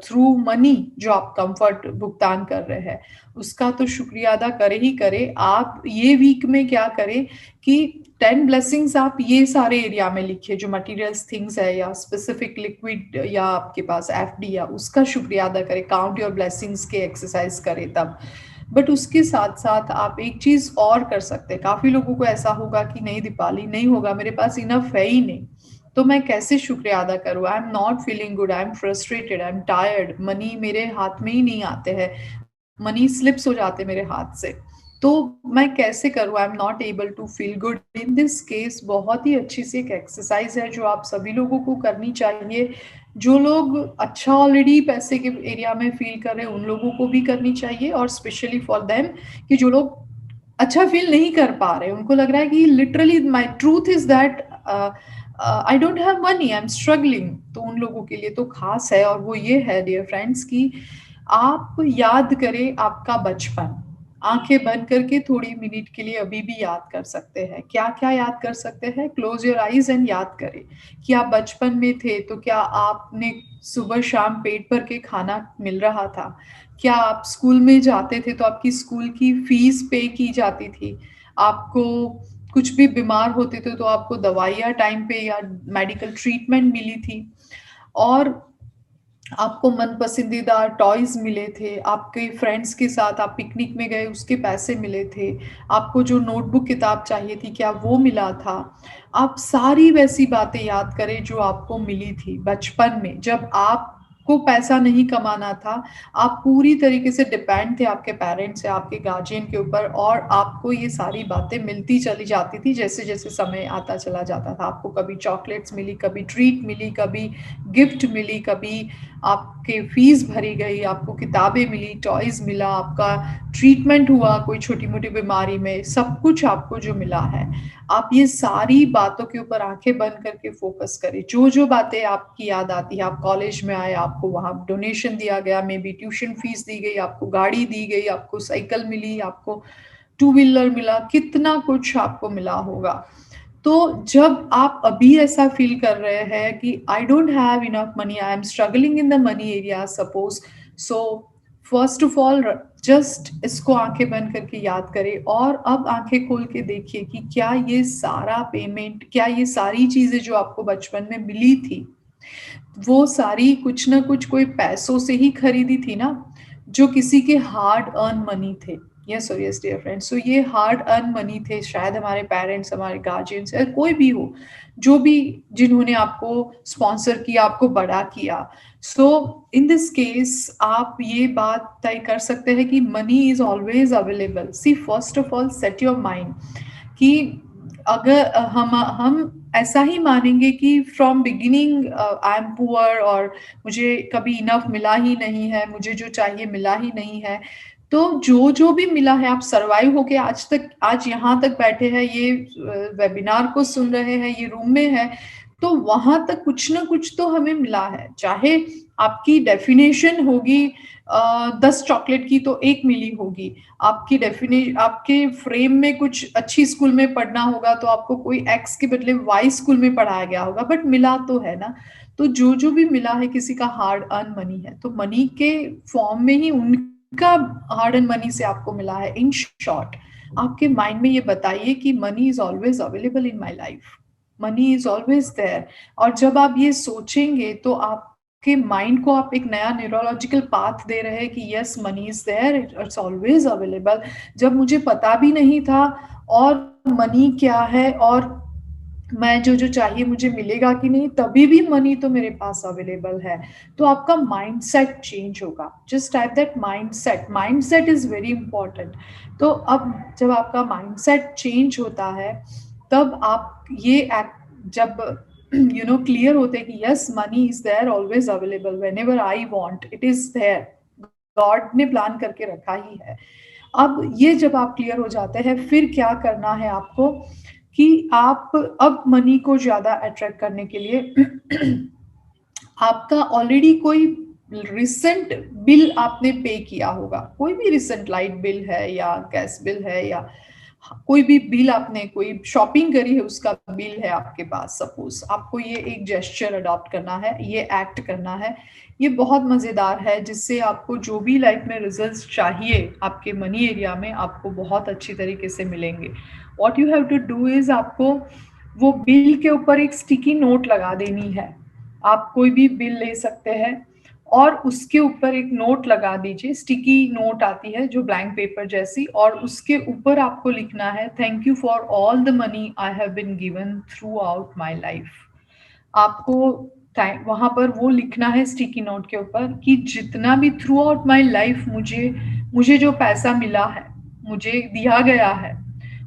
through money, जो आप कम्फर्ट भुगतान कर रहे हैं, उसका तो शुक्रिया अदा करे ही करे। आप ये वीक में क्या करें कि 10 ब्लेसिंग्स आप ये सारे एरिया में लिखिए, जो मटेरियल्स थिंग्स है या स्पेसिफिक लिक्विड या आपके पास एफडी, या उसका शुक्रिया अदा करें। काउंट योर ब्लेसिंग्स के एक्सरसाइज करें तब। बट उसके साथ साथ आप एक चीज और कर सकते हैं। काफी लोगों को ऐसा होगा कि नहीं दीपाली, नहीं होगा, मेरे पास इनफ है ही नहीं, तो मैं कैसे शुक्रिया अदा करूँ? I am not feeling good, I am frustrated, I am tired, money मेरे हाथ में ही नहीं आते हैं, मनी स्लिप्स हो जाते मेरे हाथ से, तो मैं कैसे करूँ? I am not able to feel good. In this case बहुत ही अच्छी सी एक एक्सरसाइज है जो आप सभी लोगों को करनी चाहिए। जो लोग अच्छा ऑलरेडी पैसे के एरिया में फील कर रहे हैं उन लोगों को भी करनी चाहिए, और स्पेशली फॉर देम कि जो लोग अच्छा फील नहीं कर पा रहे, उनको लग रहा है कि literally my truth is that I don't have money, I am struggling, तो उन लोगों के लिए तो खास है। और वो ये है डियर फ्रेंड्स कि आप याद करें आपका बचपन, आंखें बंद करके थोड़ी मिनट के लिए अभी भी याद कर सकते हैं। क्या क्या याद कर सकते हैं? क्लोज योर आईज एंड याद करें कि आप बचपन में थे तो क्या आपने सुबह शाम पेट भर के खाना मिल रहा था? क्या आप स्कूल में जाते थे तो आपकी स्कूल की फीस पे की जाती थी? आपको कुछ भी बीमार होते थे तो आपको दवाइयाँ टाइम पे या मेडिकल ट्रीटमेंट मिली थी? और आपको मन पसंदीदा टॉयज़ मिले थे, आपके फ्रेंड्स के साथ आप पिकनिक में गए उसके पैसे मिले थे, आपको जो नोटबुक किताब चाहिए थी क्या वो मिला था? आप सारी वैसी बातें याद करें जो आपको मिली थी बचपन में जब आपको पैसा नहीं कमाना था, आप पूरी तरीके से डिपेंड थे आपके पेरेंट्स या आपके गार्जियन के ऊपर और आपको ये सारी बातें मिलती चली जाती थी जैसे-जैसे समय आता चला जाता था। आपको कभी चॉकलेट्स मिली, कभी ट्रीट मिली, कभी गिफ्ट मिली, कभी आपकी फीस भरी गई, आपको किताबें मिली, टॉयज़ मिला, आपका ट्रीटमेंट हुआ कोई छोटी-मोटी बीमारी में, सब कुछ आपको जो मिला है। आप ये सारी बातों के ऊपर आँखें बंद करके फ़ोकस करें। जो-जो बातें आपकी याद आती है, आप कॉलेज में आए, आपको वहाँ डोनेशन दिया गया, मेबी ट्यूशन फीस दी गई, आपको गाड़ी दी गई, आपको साइकिल मिली, आपको टू व्हीलर मिला, कितना कुछ आपको मिला होगा। तो जब आप अभी ऐसा फ़ील कर रहे हैं कि I don't have enough money, I am struggling in the money area suppose, so first of all just इसको आँखें बंद करके याद करें और अब आँखें खोल के देखिए कि क्या ये सारा पेमेंट, क्या ये सारी चीज़ें जो आपको बचपन में मिली थी, वो सारी कुछ ना कुछ कोई पैसों से ही खरीदी थी ना, जो किसी के हार्ड अर्न मनी थे। यस और यस डियर फ्रेंड्स, सो ये हार्ड अर्न मनी थे, शायद हमारे पेरेंट्स, हमारे गार्जियंस या कोई भी हो, जो भी जिन्होंने आपको स्पॉन्सर किया, आपको बड़ा किया। सो इन दिस केस आप ये बात तय कर सकते हैं कि money is always available. See first of all set your mind कि अगर हम ऐसा ही मानेंगे कि from beginning I am poor और मुझे कभी इनफ मिला ही नहीं है, मुझे जो चाहिए मिला ही नहीं है। तो जो-जो भी मिला है आप सर्वाइव होके आज यहाँ तक बैठे हैं, ये वेबिनार को सुन रहे हैं, ये रूम में हैं, तो वहाँ तक कुछ ना कुछ तो हमें मिला है। चाहे आपकी डेफिनेशन होगी 10 चॉकलेट की तो 1 मिली होगी। आपके फ्रेम में कुछ अच्छी स्कूल में पढ़ना होगा तो आपको कोई एक्स के बदले वाई स्कूल में पढ़ाया गया होगा, बट मिला तो है ना। तो जो-जो भी मिला है किसी का हार्ड अर्न मनी है, तो मनी के फॉर्म में ही उनका हार्ड अर्न मनी से आपको मिला है। इन शॉर्ट आपके माइंड में ये बताइए कि money is always available in my life, money is always there और जब आप ये सोचेंगे तो आपके माइंड को आप एक नया न्यूरोलॉजिकल पाथ दे रहे हैं कि yes money is there, it's always available. जब मुझे पता भी नहीं था और मनी क्या है और मैं जो-जो चाहिए मुझे मिलेगा कि नहीं, तभी भी मनी तो मेरे पास अवेलेबल है। तो आपका माइंडसेट चेंज होगा। Just have that mindset, mindset is very important. तो अब जब आपका माइंडसेट चेंज होता है, तब आप ये जब क्लियर होते हैं कि yes money is there always available whenever I want, it is there. God ने प्लान करके रखा ही है। अब ये जब आप क्लियर हो जाते हैं, फिर क्या करना है आपको कि आप अब मनी को ज़्यादा अट्रैक्ट करने के लिए आपका ऑलरेडी कोई रिसेंट बिल आपने पे किया होगा, कोई भी रिसेंट लाइट बिल है या गैस बिल है या कोई भी बिल आपने कोई शॉपिंग करी है उसका बिल है आपके पास, सपोज आपको ये एक जेस्चर अडॉप्ट करना है, ये एक्ट करना है। ये बहुत मज़ेदार है जिससे आपको जो भी लाइफ में रिजल्ट्स चाहिए आपके मनी एरिया में आपको बहुत अच्छी तरीके से मिलेंगे। What you have to do is आपको वो बिल के ऊपर एक स्टिकी नोट लगा देनी है। आप कोई भी बिल ले सकते हैं और उसके ऊपर एक नोट लगा दीजिए, स्टिकी नोट आती है जो ब्लैंक पेपर जैसी, और उसके ऊपर आपको लिखना है thank you for all the money I have been given throughout my life. आपको वहाँ पर वो लिखना है स्टिकी नोट के ऊपर कि जितना भी थ्रू आउट माई लाइफ मुझे जो पैसा मिला है, मुझे दिया गया है,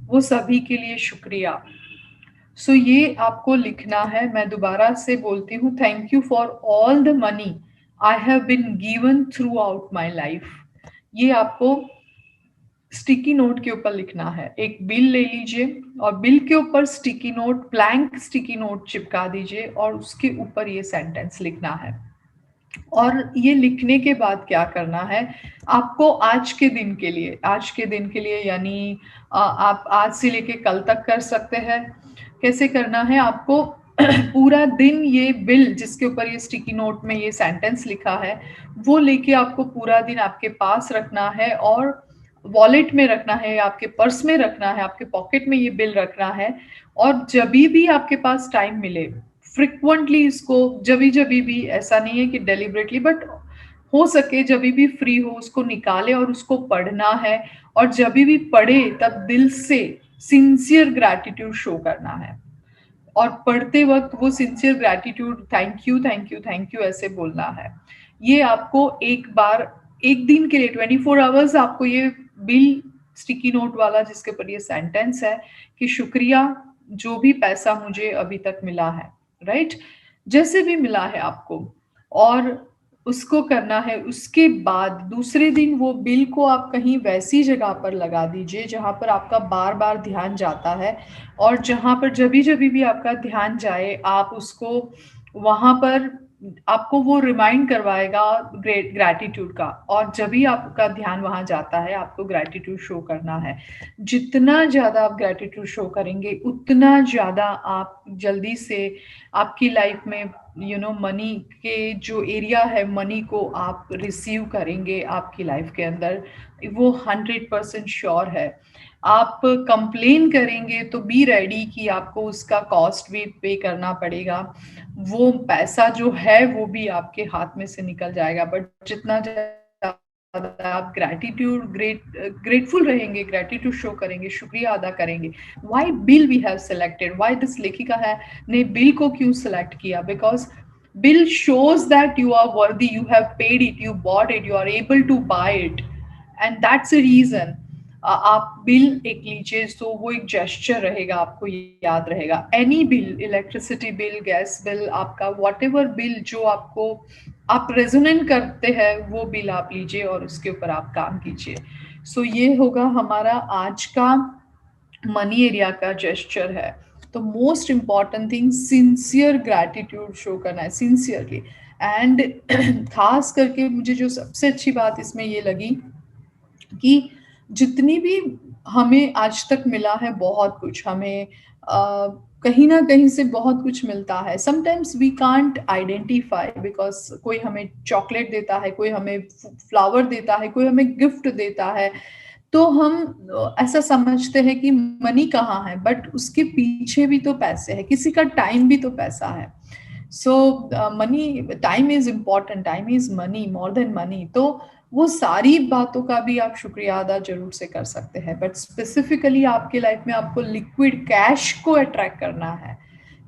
वो सभी के लिए शुक्रिया। सो ये आपको लिखना है। मैं दोबारा से बोलती हूँ, thank you for all the money I have been given throughout my life. ये आपको स्टिकी नोट के ऊपर लिखना है। एक बिल ले लीजिए और बिल के ऊपर sticky note, blank sticky note चिपका दीजिए और उसके ऊपर ये सेंटेंस लिखना है। और ये लिखने के बाद क्या करना है, आपको आज के दिन के लिए यानी आप आज से लेके कल तक कर सकते हैं। कैसे करना है आपको पूरा दिन ये बिल जिसके ऊपर ये स्टिकी नोट में ये सेंटेंस लिखा है, वो लेके आपको पूरा दिन आपके पास रखना है और वॉलेट में रखना है, आपके पर्स में रखना है, आपके पॉकेट में ये बिल रखना है। और जभी भी आपके पास टाइम मिले, फ्रिक्वेंटली इसको जभी भी, ऐसा नहीं है कि डेलिबरेटली, बट हो सके जब भी फ्री हो उसको निकाले और उसको पढ़ना है, और जब भी पढ़े तब दिल से सिंसियर ग्रैटिट्यूड शो करना है, और पढ़ते वक्त वो sincere gratitude, thank you thank you thank you ऐसे बोलना है। ये आपको एक बार, एक दिन के लिए 24 आवर्स आपको ये बिल स्टिकी नोट वाला जिसके ऊपर ये सेंटेंस है कि शुक्रिया जो भी पैसा मुझे अभी तक मिला है, राइट, जैसे भी मिला है आपको, और उसको करना है। उसके बाद दूसरे दिन वो बिल को आप कहीं वैसी जगह पर लगा दीजिए जहां पर आपका बार बार ध्यान जाता है, और जहां पर जभी भी आपका ध्यान जाए आप उसको वहां पर, आपको वो रिमाइंड करवाएगा ग्रैटिट्यूड का, और जब भी आपका ध्यान वहां जाता है आपको ग्रैटिट्यूड शो करना है। जितना ज्यादा आप ग्रैटिट्यूड शो करेंगे उतना ज्यादा आप जल्दी से आपकी लाइफ में मनी के जो एरिया है, मनी को आप रिसीव करेंगे आपकी लाइफ के अंदर, वो 100% श्योर है। आप कंप्लेन करेंगे तो बी रेडी कि आपको उसका कॉस्ट भी पे करना पड़ेगा, वो पैसा जो है वो भी आपके हाथ में से निकल जाएगा। बट जितना ज्यादा आप ग्रेटफुल रहेंगे, ग्रेटिट्यूड शो करेंगे, शुक्रिया अदा करेंगे। Why bill we have selected, why this लेखिका है ने बिल को क्यों सिलेक्ट किया? Because bill shows that you are worthy, you have paid it, you bought it, you are able to buy it, and that's a reason। आप bill एक लीजिए तो वो एक जेस्चर रहेगा, आपको याद रहेगा। Any bill, electricity bill, gas bill, आपका वॉट एवर बिल जो आपको आप रेजोनेट करते हैं वो बिल आप लीजिए और उसके ऊपर आप काम कीजिए। सो ये होगा हमारा आज का मनी एरिया का जेस्चर है। तो most important thing sincere gratitude show करना है, सिंसियरली। एंड खास करके मुझे जो सबसे अच्छी बात इसमें ये लगी कि जितनी भी हमें आज तक मिला है, बहुत कुछ हमें कहीं ना कहीं से बहुत कुछ मिलता है। Sometimes we can't identify, because कोई हमें चॉकलेट देता है, कोई हमें फ्लावर देता है, कोई हमें गिफ्ट देता है, तो हम ऐसा समझते हैं कि मनी कहाँ है, बट उसके पीछे भी तो पैसे है, किसी का टाइम भी तो पैसा है। So money, time is important, time is money, more than money. तो वो सारी बातों का भी आप शुक्रिया अदा जरूर से कर सकते हैं, बट स्पेसिफिकली आपके लाइफ में आपको लिक्विड कैश को अट्रैक्ट करना है,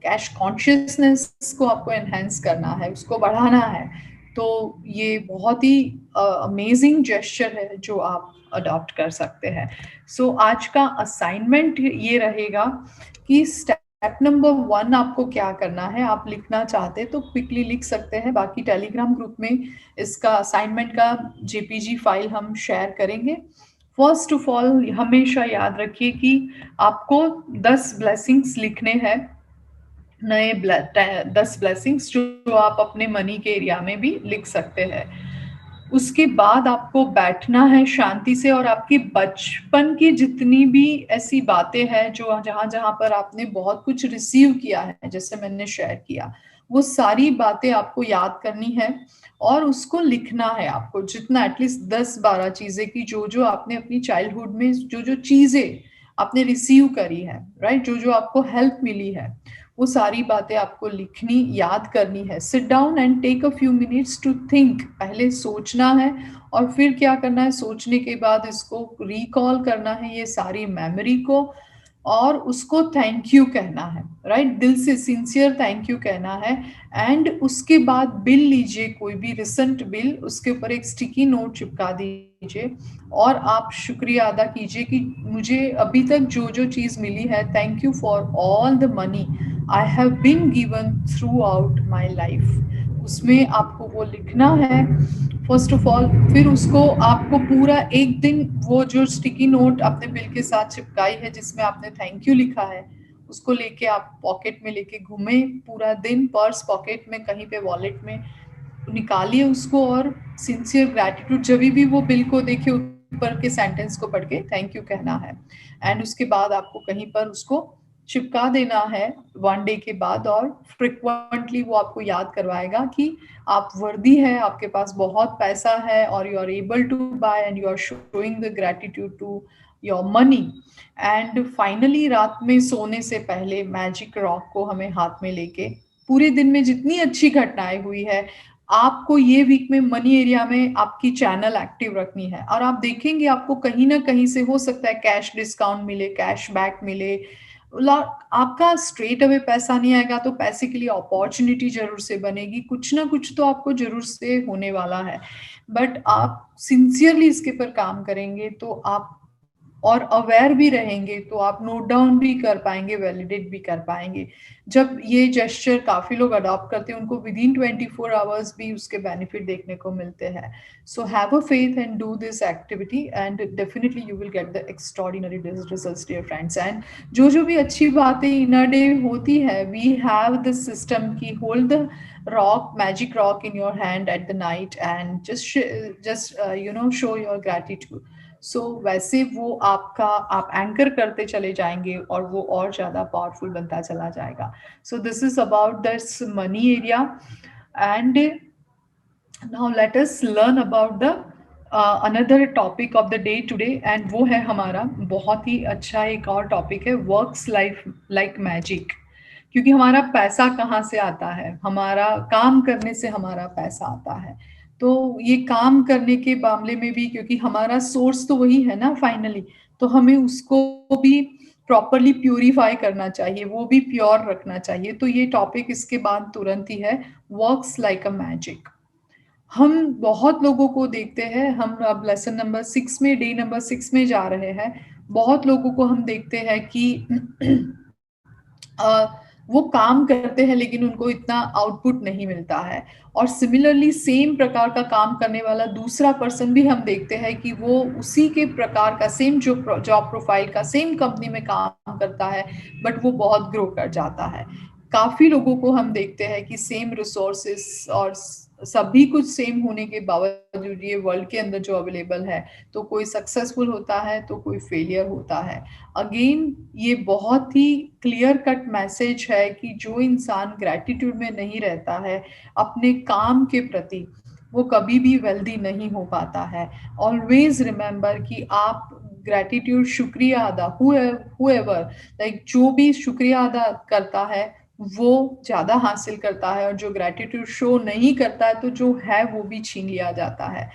कैश कॉन्शियसनेस को आपको एनहेंस करना है, उसको बढ़ाना है। तो ये बहुत ही अमेजिंग जेस्चर है जो आप अडॉप्ट कर सकते हैं। सो आज का असाइनमेंट ये रहेगा कि स्टेप नंबर 1 आपको क्या करना है। आप लिखना चाहते हैं तो क्विकली लिख सकते हैं, बाकी टेलीग्राम ग्रुप में इसका असाइनमेंट का जेपीजी फाइल हम शेयर करेंगे। फर्स्ट ऑफ ऑल हमेशा याद रखिए कि आपको 10 ब्लेसिंग्स लिखने हैं, नए 10 ब्लेसिंग्स जो आप अपने मनी के एरिया में भी लिख सकते हैं। उसके बाद आपको बैठना है शांति से, और आपकी बचपन की जितनी भी ऐसी बातें हैं जो जहां जहां पर आपने बहुत कुछ रिसीव किया है, जैसे मैंने शेयर किया, वो सारी बातें आपको याद करनी है और उसको लिखना है आपको, जितना एटलीस्ट 10-12 चीजें की जो जो आपने अपनी चाइल्डहुड में जो जो चीजें आपने रिसीव करी है, राइट, जो जो आपको हेल्प मिली है, वो सारी बातें आपको लिखनी, याद करनी है। Sit down and take a few minutes to think. पहले सोचना है और फिर क्या करना है, सोचने के बाद इसको रिकॉल करना है ये सारी मेमोरी को, और उसको थैंक यू कहना है, राइट, दिल से सिंसियर थैंक यू कहना है। एंड उसके बाद बिल लीजिए, कोई भी रिसेंट बिल, उसके ऊपर एक स्टिकी नोट चिपका दीजिए और आप शुक्रिया अदा कीजिए कि मुझे अभी तक जो जो चीज मिली है, thank you for all the money I have been given throughout my life. उसमें आपको वो लिखना है फर्स्ट ऑफ ऑल। फिर उसको आपको पूरा एक दिन वो जो स्टिकी नोट आपने बिल के साथ चिपकाई है जिसमें आपने थैंक यू लिखा है, उसको लेके आप पॉकेट में लेके घूमे पूरा दिन, पर्स, पॉकेट में, कहीं पे वॉलेट में निकालिए उसको, और सिंसियर ग्रैटिट्यूड जब भी वो बिल को देखे ऊपर के सेंटेंस को पढ़ के थैंक यू कहना है। एंड उसके बाद आपको कहीं पर उसको चिपका देना है 1 डे के बाद, और फ्रिक्वेंटली वो आपको याद करवाएगा कि आप वर्दी है, आपके पास बहुत पैसा है, और you are able to buy and you are showing the gratitude to your money. And finally रात में सोने से पहले मैजिक रॉक को हमें हाथ में लेके पूरे दिन में जितनी अच्छी घटनाएं हुई है, आपको ये वीक में मनी एरिया में आपकी चैनल एक्टिव रखनी है। और आप देखेंगे आपको कहीं ना कहीं से हो सकता है कैश डिस्काउंट मिले, कैश बैक मिले। आपका स्ट्रेट अवे पैसा नहीं आएगा तो पैसे के लिए अपॉर्चुनिटी जरूर से बनेगी, कुछ ना कुछ तो आपको जरूर से होने वाला है। बट आप सिंसियरली इसके पर काम करेंगे तो आप, और अवेयर भी रहेंगे तो आप नोट डाउन भी कर पाएंगे, वैलिडेट भी कर पाएंगे। जब ये जेस्चर काफी लोग अडॉप्ट करते हैं, उनको विद इन 24 आवर्स भी उसके बेनिफिट देखने को मिलते हैं। So have a faith and do this activity and definitely you will get the extraordinary results dear friends. And जो भी अच्छी बातें इन अ डे होती है, वी हैव दिस सिस्टम की hold the rock, magic rock in your hand at the night and just show your gratitude. सो वैसे वो आपका, आप एंकर करते चले जाएंगे और वो और ज्यादा पावरफुल बनता चला जाएगा। सो this is about this money area. And now let us learn about the another topic of the day today, and वो है हमारा बहुत ही अच्छा एक और टॉपिक है, वर्क्स लाइफ लाइक मैजिक। क्योंकि हमारा पैसा कहाँ से आता है, हमारा काम करने से हमारा पैसा आता है। तो ये काम करने के मामले में भी, क्योंकि हमारा सोर्स तो वही है ना फाइनली, तो हमें उसको भी प्रॉपरली प्यूरिफाई करना चाहिए, वो भी प्योर रखना चाहिए। तो ये टॉपिक इसके बाद तुरंत ही है, वर्क्स लाइक अ मैजिक। हम बहुत लोगों को देखते हैं, हम अब लेसन नंबर 6 में, डे नंबर 6 में जा रहे हैं। बहुत लोगों को हम देखते हैं कि वो काम करते हैं लेकिन उनको इतना आउटपुट नहीं मिलता है। और सिमिलरली सेम प्रकार का काम करने वाला दूसरा पर्सन भी हम देखते हैं कि वो उसी के प्रकार का सेम जॉब प्रोफाइल का सेम कंपनी में काम करता है, बट वो बहुत ग्रो कर जाता है। काफी लोगों को हम देखते हैं कि सेम रिसोर्सेस और सभी कुछ सेम होने के बावजूद ये वर्ल्ड के अंदर जो अवेलेबल है, तो कोई सक्सेसफुल होता है तो कोई फेलियर होता है। अगेन ये बहुत ही क्लियर कट मैसेज है कि जो इंसान ग्रैटिट्यूड में नहीं रहता है अपने काम के प्रति, वो कभी भी वेल्दी नहीं हो पाता है। ऑलवेज रिमेंबर कि आप ग्रैटिट्यूड, शुक्रिया अदा, whoever, लाइक जो भी शुक्रिया अदा करता है वो ज्यादा हासिल करता है, और जो ग्रैटिट्यूड शो नहीं करता है तो जो है वो भी छीन लिया जाता है।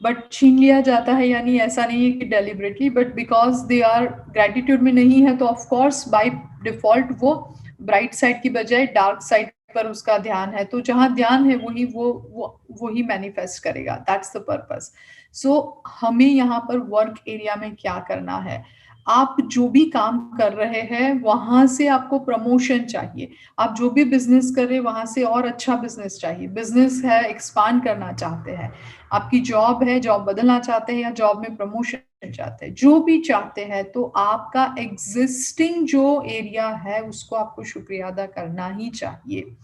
बट छीन लिया जाता है यानी ऐसा नहीं है कि deliberately, but because they are gratitude में नहीं है तो ऑफकोर्स बाय डिफॉल्ट वो ब्राइट साइड की बजाय डार्क साइड पर उसका ध्यान है। तो जहां ध्यान है वही मैनिफेस्ट करेगा। That's the purpose. सो हमें यहाँ पर वर्क एरिया में क्या करना है, आप जो भी काम कर रहे हैं वहां से आपको प्रमोशन चाहिए। आप जो भी बिजनेस कर रहे हैं वहां से और अच्छा बिजनेस चाहिए। बिजनेस है, एक्सपांड करना चाहते हैं, आपकी जॉब है, जॉब बदलना चाहते हैं या जॉब में प्रमोशन चाहते हैं, जो भी चाहते हैं, तो आपका एग्जिस्टिंग जो एरिया है उसको आपको शुक्रिया अदा करना ही चाहिए।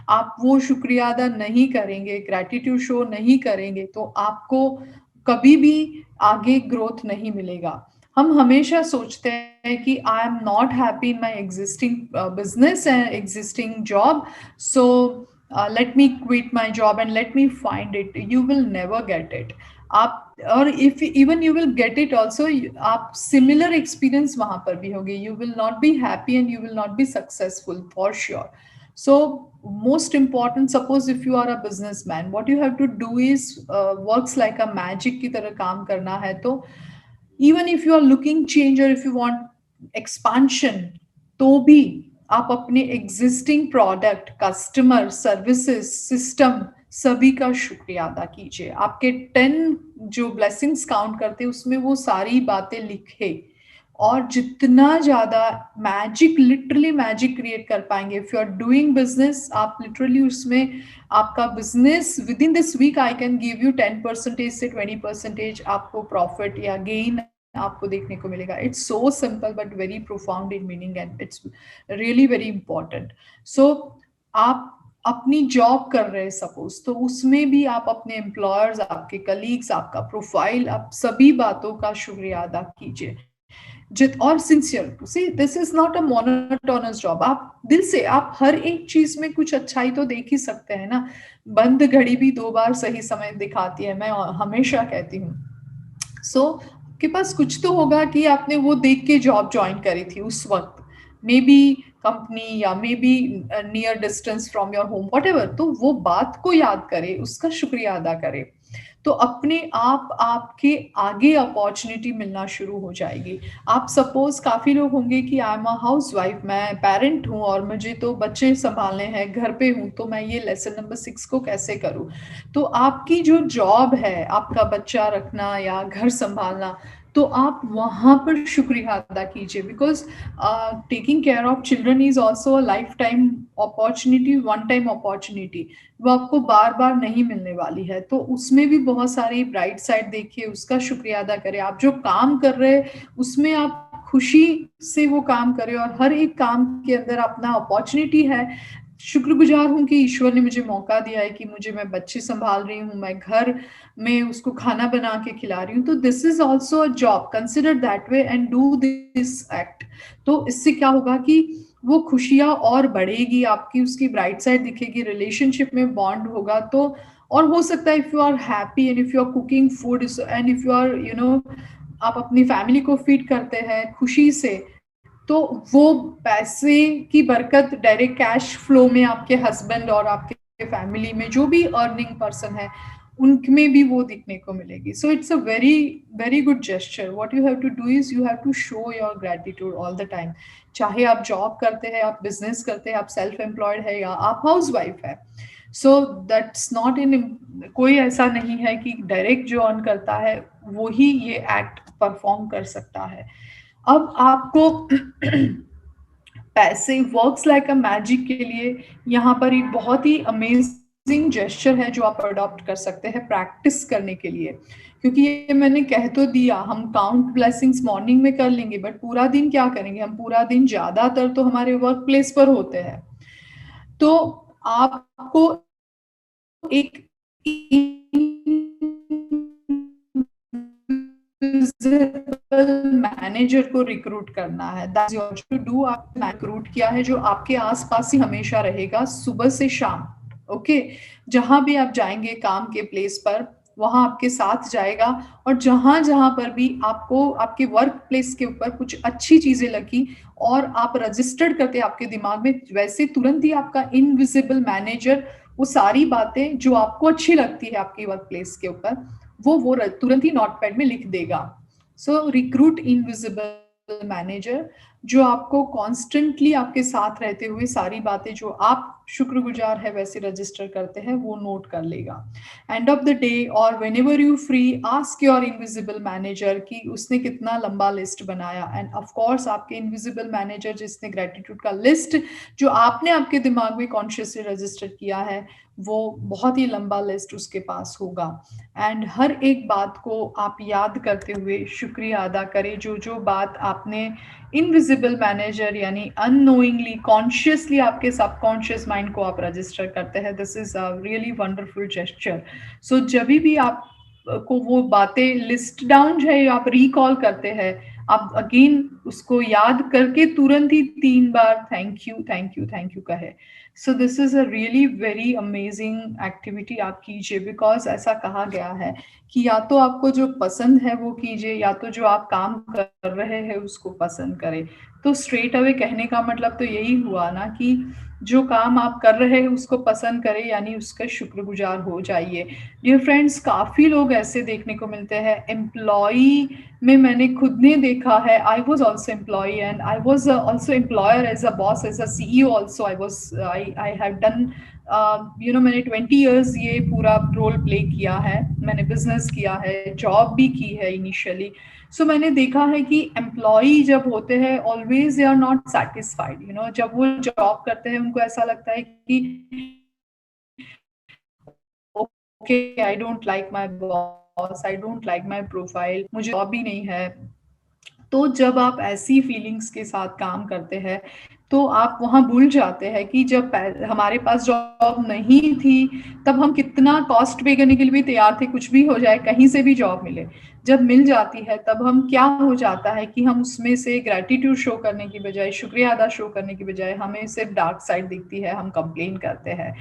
आप वो शुक्रिया अदा नहीं करेंगे, ग्रैटिट्यूड शो नहीं करेंगे, तो आपको कभी भी आगे ग्रोथ नहीं मिलेगा। हम हमेशा सोचते हैं कि I am not happy in my existing business and existing job, so let me quit my job and let me find it. You will never get it. आप, और if even you will get it also, आप similar experience वहां पर भी होंगे। You will not be happy and you will not be successful for sure. So most important, suppose if you are a businessman, what you have to do is works like a magic की तरह काम करना है। तो even if you are looking change or if you want expansion, तो भी आप अपने existing product, customer, services, system सभी का शुक्रिया अदा कीजिए। आपके 10 जो blessings काउंट करते हैं उसमें वो सारी बातें लिखे, और जितना ज्यादा मैजिक, लिटरली मैजिक क्रिएट कर पाएंगे। If you are doing business, आप लिटरली उसमें आपका business within this week I can give you 10% से 20% आपको प्रॉफिट या गेन आपको देखने को मिलेगा। It's so simple but very profound in meaning and it's really very important. So आप अपनी जॉब कर रहे हैं सपोज, तो उसमें भी आप अपने एम्प्लॉयर्स, आपके कलीग्स, आपका प्रोफाइल, आप सभी बातों का शुक्रिया अदा कीजिए और sincere. See this is not a monotonous job. आप दिल से, आप हर एक चीज में कुछ अच्छाई तो देख ही सकते हैं ना। बंद घड़ी भी 2 बार सही समय दिखाती है, मैं हमेशा कहती हूँ। सो आपके पास कुछ तो होगा कि आपने वो देख के जॉब ज्वाइन करी थी उस वक्त, मे बी कंपनी या may be near distance from your home, whatever, तो वो बात को याद करे, उसका शुक्रिया अदा करे, तो अपने आप आपके आगे अपॉर्चुनिटी मिलना शुरू हो जाएगी। आप सपोज काफ़ी लोग होंगे कि आई एम अ हाउसवाइफ, मैं पेरेंट हूँ और मुझे तो बच्चे संभालने हैं, घर पे हूँ, तो मैं ये लेसन नंबर 6 को कैसे करूँ? तो आपकी जो जॉब है, आपका बच्चा रखना या घर संभालना, तो आप वहाँ पर शुक्रिया अदा कीजिए, because taking care of children is also a life time opportunity, one time opportunity, वो आपको बार बार नहीं मिलने वाली है। तो उसमें भी बहुत सारी ब्राइट साइड देखिए, उसका शुक्रिया अदा करें। आप जो काम कर रहे हैं उसमें आप खुशी से वो काम करें, और हर एक काम के अंदर अपना अपॉर्चुनिटी है। शुक्रगुजार हूँ कि ईश्वर ने मुझे मौका दिया है कि मैं बच्चे संभाल रही हूँ, मैं घर में उसको खाना बना के खिला रही हूँ, तो this is also a job, consider that way and do this act. तो इससे क्या होगा कि वो खुशियाँ और बढ़ेगी आपकी, उसकी ब्राइट साइड दिखेगी, रिलेशनशिप में बॉन्ड होगा। तो और हो सकता है if you are happy and if you are cooking food and if you are आप अपनी फैमिली को फीड करते हैं खुशी से, तो वो पैसे की बरकत डायरेक्ट कैश फ्लो में आपके हस्बैंड और आपके फैमिली में जो भी अर्निंग पर्सन है उनमें भी वो दिखने को मिलेगी। So it's a very very good gesture. What you have to do is you have to show your gratitude all the time, चाहे आप जॉब करते हैं, आप बिजनेस करते हैं, आप सेल्फ एम्प्लॉयड है या आप हाउस वाइफ है। सो दैट्स नॉट इन, कोई ऐसा नहीं है कि डायरेक्ट जो अर्न करता है वो ही ये एक्ट परफॉर्म कर सकता है। अब आपको पैसे वर्क्स लाइक अ मैजिक के लिए यहाँ पर एक बहुत ही अमेजिंग जेस्चर है जो आप अडॉप्ट कर सकते हैं प्रैक्टिस करने के लिए। क्योंकि ये मैंने कह तो दिया, हम काउंट ब्लेसिंग्स मॉर्निंग में कर लेंगे, बट पूरा दिन क्या करेंगे? हम पूरा दिन ज्यादातर तो हमारे वर्क प्लेस पर होते हैं। तो आपको एक मैनेजर को रिक्रूट करना है, दैट्स योर टू डू। आपने रिक्रूट किया है जो आपके आसपास ही हमेशा रहेगा सुबह से शाम। ओके, जहां भी आप जाएंगे काम के प्लेस पर वहां आपके साथ जाएगा, और जहां जहां पर भी आपको आपके वर्क प्लेस के ऊपर कुछ अच्छी चीजें लगी और आप रजिस्टर्ड करते आपके दिमाग में, वैसे तुरंत ही आपका इनविजिबल मैनेजर वो सारी बातें जो आपको अच्छी लगती है आपके वर्क प्लेस के ऊपर वो तुरंत ही नोटपैड में लिख देगा। सो रिक्रूट इनविजिबल मैनेजर जो आपको कॉन्स्टेंटली आपके साथ रहते हुए सारी बातें जो आप शुक्रगुजार है वैसे रजिस्टर करते हैं वो नोट कर लेगा। एंड ऑफ द डे और when ever you free ask your invisible manager कि उसने कितना लंबा लिस्ट बनाया। एंड ऑफ कोर्स आपके इनविजिबल मैनेजर जिसने ग्रेटिट्यूड का लिस्ट जो आपने आपके दिमाग में कॉन्शियसली रजिस्टर किया है वो बहुत ही लंबा लिस्ट उसके पास होगा। एंड हर एक बात को आप याद करते हुए शुक्रिया अदा करें, जो जो बात आपने इनविजिबल मैनेजर यानी अननोइंगली कॉन्शियसली आपके सबकॉन्शियस माइंड को आप रजिस्टर करते हैं। This is a really wonderful gesture. So जब भी आप को वो बातें लिस्ट डाउन है आप रिकॉल करते हैं, आप अगेन उसको याद करके तुरंत ही 3 बार thank you thank you thank you कहे। So this is a really very amazing activity आप कीजिए, बिकॉज ऐसा कहा गया है कि या तो आपको जो पसंद है वो कीजिए या तो जो आप काम कर रहे हैं उसको पसंद करें। तो स्ट्रेट अवे कहने का मतलब तो यही हुआ ना कि जो काम आप कर रहे हैं उसको पसंद करें, यानी उसका शुक्रगुजार हो जाइए। डियर फ्रेंड्स, काफ़ी लोग ऐसे देखने को मिलते हैं। एम्प्लॉई में मैंने खुद ने देखा है, I was also employ and I was also employer as a boss, as a CEO also. I have done मैंने 20 ईयर्स ये पूरा रोल प्ले किया है, मैंने बिजनेस किया है, जॉब भी की है इनिशियली। सो मैंने देखा है कि एम्प्लॉई जब होते हैं always they are not satisfied. जब वो जॉब करते हैं उनको ऐसा लगता है कि okay I don't like my boss, I don't like my profile, मुझे जॉब भी नहीं है। तो जब आप ऐसी फीलिंग्स के साथ काम करते हैं तो आप वहाँ भूल जाते हैं कि जब हमारे पास जॉब नहीं थी तब हम कितना कॉस्ट पे करने के लिए भी तैयार थे, कुछ भी हो जाए कहीं से भी जॉब मिले। जब मिल जाती है तब हम क्या हो जाता है कि हम उसमें से ग्रेटिट्यूड शो करने की बजाय, शुक्रिया अदा शो करने की बजाय हमें सिर्फ डार्क साइड दिखती है, हम कंप्लेन करते हैं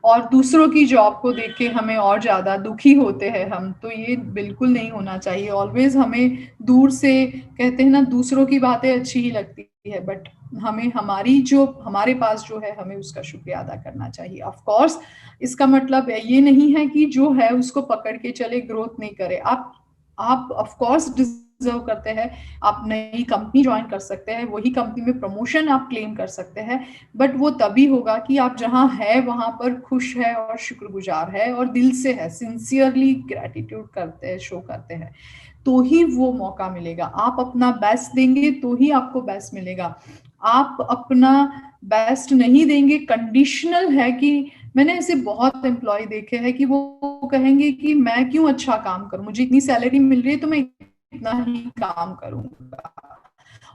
और दूसरों की जॉब को देख के हमें और ज़्यादा दुखी होते हैं हम। तो ये बिल्कुल नहीं होना चाहिए। ऑलवेज हमें दूर से, कहते हैं ना, दूसरों की बातें अच्छी ही लगती है, बट हमारे पास जो है हमें उसका शुक्रिया अदा करना चाहिए। ऑफ कोर्स इसका मतलब ये नहीं है कि जो है उसको पकड़ के चले, ग्रोथ नहीं करे। आप ऑफ कोर्स डिजर्व करते हैं, आप नई कंपनी ज्वाइन कर सकते हैं, वही कंपनी में प्रमोशन आप क्लेम कर सकते हैं, बट वो तभी होगा कि आप जहां है वहां पर खुश है और शुक्रगुजार है और दिल से है, सिंसियरली ग्रेटिट्यूड करते हैं, शो करते हैं, तो ही वो मौका मिलेगा। आप अपना बेस्ट देंगे तो ही आपको बेस्ट मिलेगा। आप अपना बेस्ट नहीं देंगे, कंडीशनल है कि मैंने ऐसे बहुत एम्प्लॉय देखे हैं कि वो कहेंगे कि मैं क्यों अच्छा काम करूं, मुझे इतनी सैलरी मिल रही है तो मैं इतना ही काम करूंगा।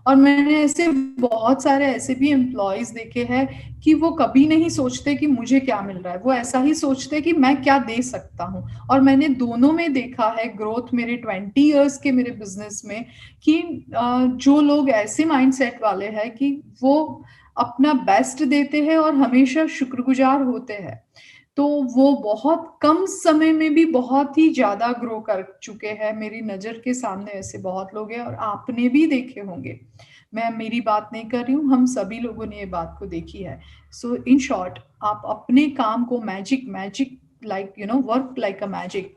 और मैंने ऐसे बहुत सारे ऐसे भी एम्प्लॉयज देखे हैं कि वो कभी नहीं सोचते कि मुझे क्या मिल रहा है, वो ऐसा ही सोचते कि मैं क्या दे सकता हूँ। और मैंने दोनों में देखा है ग्रोथ मेरे 20 इयर्स के मेरे बिजनेस में कि जो लोग ऐसे माइंडसेट वाले हैं कि वो अपना बेस्ट देते हैं और हमेशा शुक्रगुजार होते हैं, तो वो बहुत कम समय में भी बहुत ही ज्यादा ग्रो कर चुके हैं। मेरी नजर के सामने ऐसे बहुत लोग हैं और आपने भी देखे होंगे, मैं मेरी बात नहीं कर रही हूँ, हम सभी लोगों ने ये बात को देखी है। सो इन शॉर्ट, आप अपने काम को magic like work like a magic,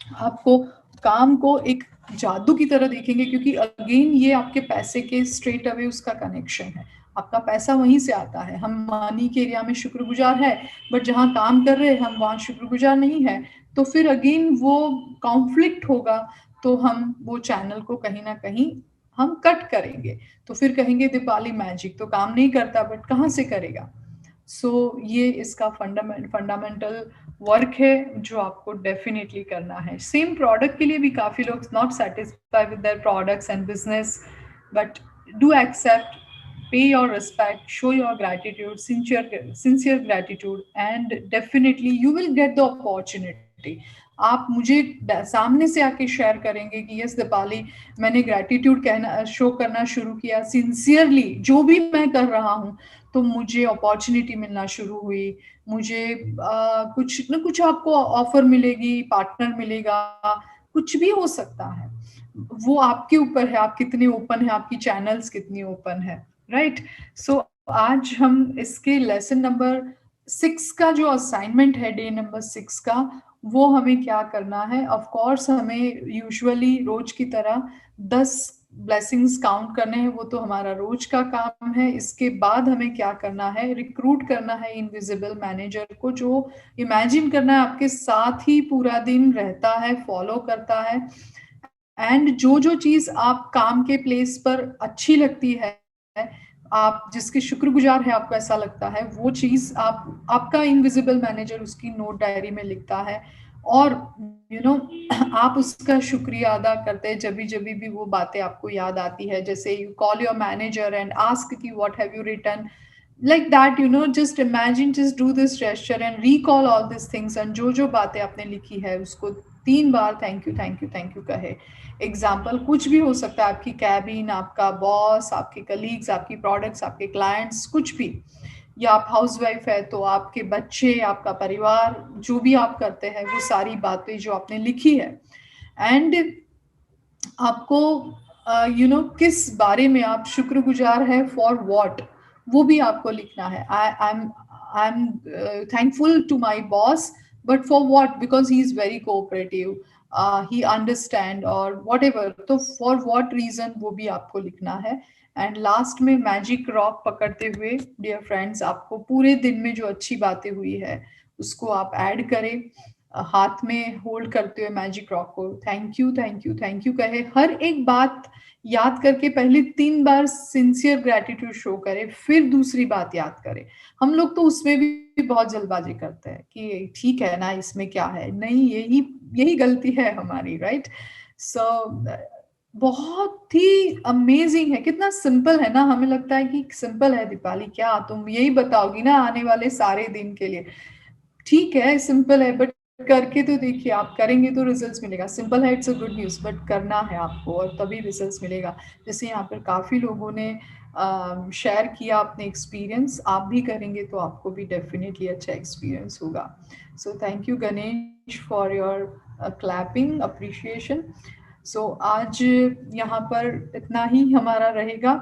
आपको काम को एक जादू की तरह देखेंगे, क्योंकि अगेन ये आपके पैसे के स्ट्रेट अवे उसका कनेक्शन है, आपका पैसा वहीं से आता है। हम मनी के एरिया में शुक्रगुजार है, बट जहाँ काम कर रहे हैं हम वहाँ शुक्रगुजार नहीं है, तो फिर अगेन वो कॉन्फ्लिक्ट होगा, तो हम वो चैनल को कहीं ना कहीं हम कट करेंगे, तो फिर कहेंगे दीपाली मैजिक तो काम नहीं करता, बट कहाँ से करेगा। सो ये इसका फंडामेंटल वर्क है जो आपको डेफिनेटली करना है। सेम प्रोडक्ट के लिए भी काफी लोग not satisfied with their products and business, but do accept, pay your respect, show your gratitude, sincere gratitude, and definitely you will get the opportunity. आप मुझे सामने से आके शेयर करेंगे कि यस दीपाली, मैंने ग्रैटिट्यूड कहना शो करना शुरू किया सिंसियरली, जो भी मैं कर रहा हूँ, तो मुझे अपॉर्चुनिटी मिलना शुरू हुई, मुझे कुछ ना कुछ आपको ऑफर मिलेगी, पार्टनर मिलेगा, कुछ भी हो सकता है। वो आपके ऊपर है, आप कितने ओपन है, आपकी चैनल्स कितनी ओपन है, राइट। सो आज हम इसके लेसन नंबर 6 का जो असाइनमेंट है, डे नंबर 6 का, वो हमें क्या करना है। ऑफ कोर्स हमें यूजुअली रोज की तरह 10 ब्लेसिंग्स काउंट करने हैं, वो तो हमारा रोज का काम है। इसके बाद हमें क्या करना है, रिक्रूट करना है इनविजिबल मैनेजर को, जो इमेजिन करना है आपके साथ ही पूरा दिन रहता है, फॉलो करता है, एंड जो जो चीज आप काम के प्लेस पर अच्छी लगती है, आप जिसके शुक्रगुजार है, आपको ऐसा लगता है, वो चीज आपका इनविजिबल मैनेजर उसकी नोट डायरी में लिखता है, और आप उसका शुक्रिया अदा करते हैं जब भी वो बातें आपको याद आती है। जैसे you call your manager and ask कि what have you written, like that, just imagine, just do this gesture and recall all these things, and जो जो बातें आपने लिखी है उसको 3 बार thank you thank you thank you कहे। एग्जाम्पल कुछ भी हो सकता है, आपकी कैबिन, आपका बॉस, आपके कलीग्स, आपकी प्रोडक्ट्स, आपके क्लाइंट्स, कुछ भी, या आप हाउसवाइफ है तो आपके बच्चे, आपका परिवार, जो भी आप करते हैं, वो सारी बातें जो आपने लिखी है, एंड आपको किस बारे में आप शुक्रगुजार है, फॉर व्हाट, वो भी आपको लिखना है। I am thankful to my boss, but for what, because he is very cooperative, he understand, और वॉट एवर, तो फॉर व्हाट रीजन वो भी आपको लिखना है। एंड लास्ट में मैजिक रॉक पकड़ते हुए, डियर फ्रेंड्स, आपको पूरे दिन में जो अच्छी बातें हुई है उसको आप ऐड करें, हाथ में होल्ड करते हुए मैजिक रॉक को thank you thank you thank you कहे। हर एक बात याद करके पहले 3 बार सिंसियर ग्रेटिट्यूड शो करे, फिर दूसरी बात याद करे। हम लोग तो उसमें भी बहुत जल्दबाजी करते हैं कि ठीक है ना, इसमें क्या है, नहीं, यही गलती है हमारी, राइट। सो बहुत ही अमेजिंग है, कितना सिंपल है ना, हमें लगता है कि सिंपल है दीपाली, क्या तुम यही बताओगी ना आने वाले सारे दिन के लिए। ठीक है, सिंपल है, बट करके तो देखिए, आप करेंगे तो रिजल्ट्स मिलेगा। सिंपल है, it's a good news, but करना है आपको और तभी रिजल्ट्स मिलेगा। जैसे यहाँ पर काफ़ी लोगों ने शेयर किया अपने एक्सपीरियंस, आप भी करेंगे तो आपको भी डेफिनेटली अच्छा एक्सपीरियंस होगा। So thank you Ganesh for your clapping appreciation. So आज यहाँ पर इतना ही हमारा रहेगा।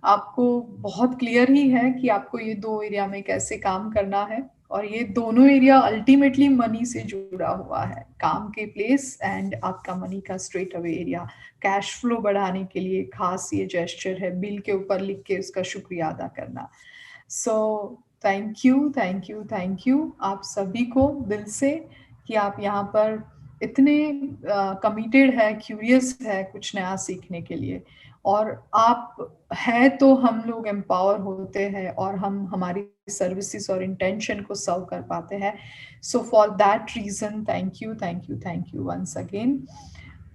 आपको बहुत क्लियर ही है कि आपको ये 2 एरिया में कैसे काम करना है, और ये दोनों एरिया अल्टीमेटली मनी से जुड़ा हुआ है, काम के प्लेस एंड आपका मनी का straight away area. Cash flow बढ़ाने के लिए खास ये जेस्चर है, बिल के ऊपर लिख के उसका शुक्रिया अदा करना। सो thank you, thank you, thank you आप सभी को दिल से कि आप यहाँ पर इतने कमिटेड है, क्यूरियस है कुछ नया सीखने के लिए, और आप है तो हम लोग एम्पावर होते हैं और हम हमारी सर्विसेज और इंटेंशन को सर्व कर पाते हैं। So for that reason thank you, thank you, thank you once again.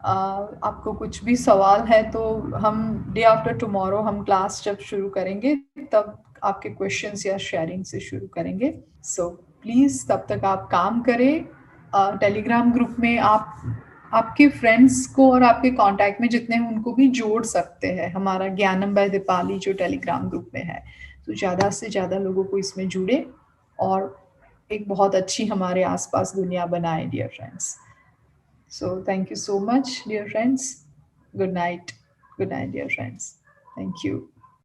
आपको कुछ भी सवाल है तो हम डे आफ्टर टुमारो हम क्लास जब शुरू करेंगे तब आपके क्वेश्चंस या शेयरिंग से शुरू करेंगे। सो प्लीज तब तक आप काम करें। टेलीग्राम ग्रुप में आप आपके फ्रेंड्स को और आपके कांटेक्ट में जितने हैं उनको भी जोड़ सकते हैं, हमारा ज्ञानम बाय दीपाली जो टेलीग्राम ग्रुप में है। तो ज़्यादा से ज़्यादा लोगों को इसमें जुड़े और एक बहुत अच्छी हमारे आसपास दुनिया बनाए dear friends. So thank you so much, dear friends. Good night. Good night, dear friends. Thank you.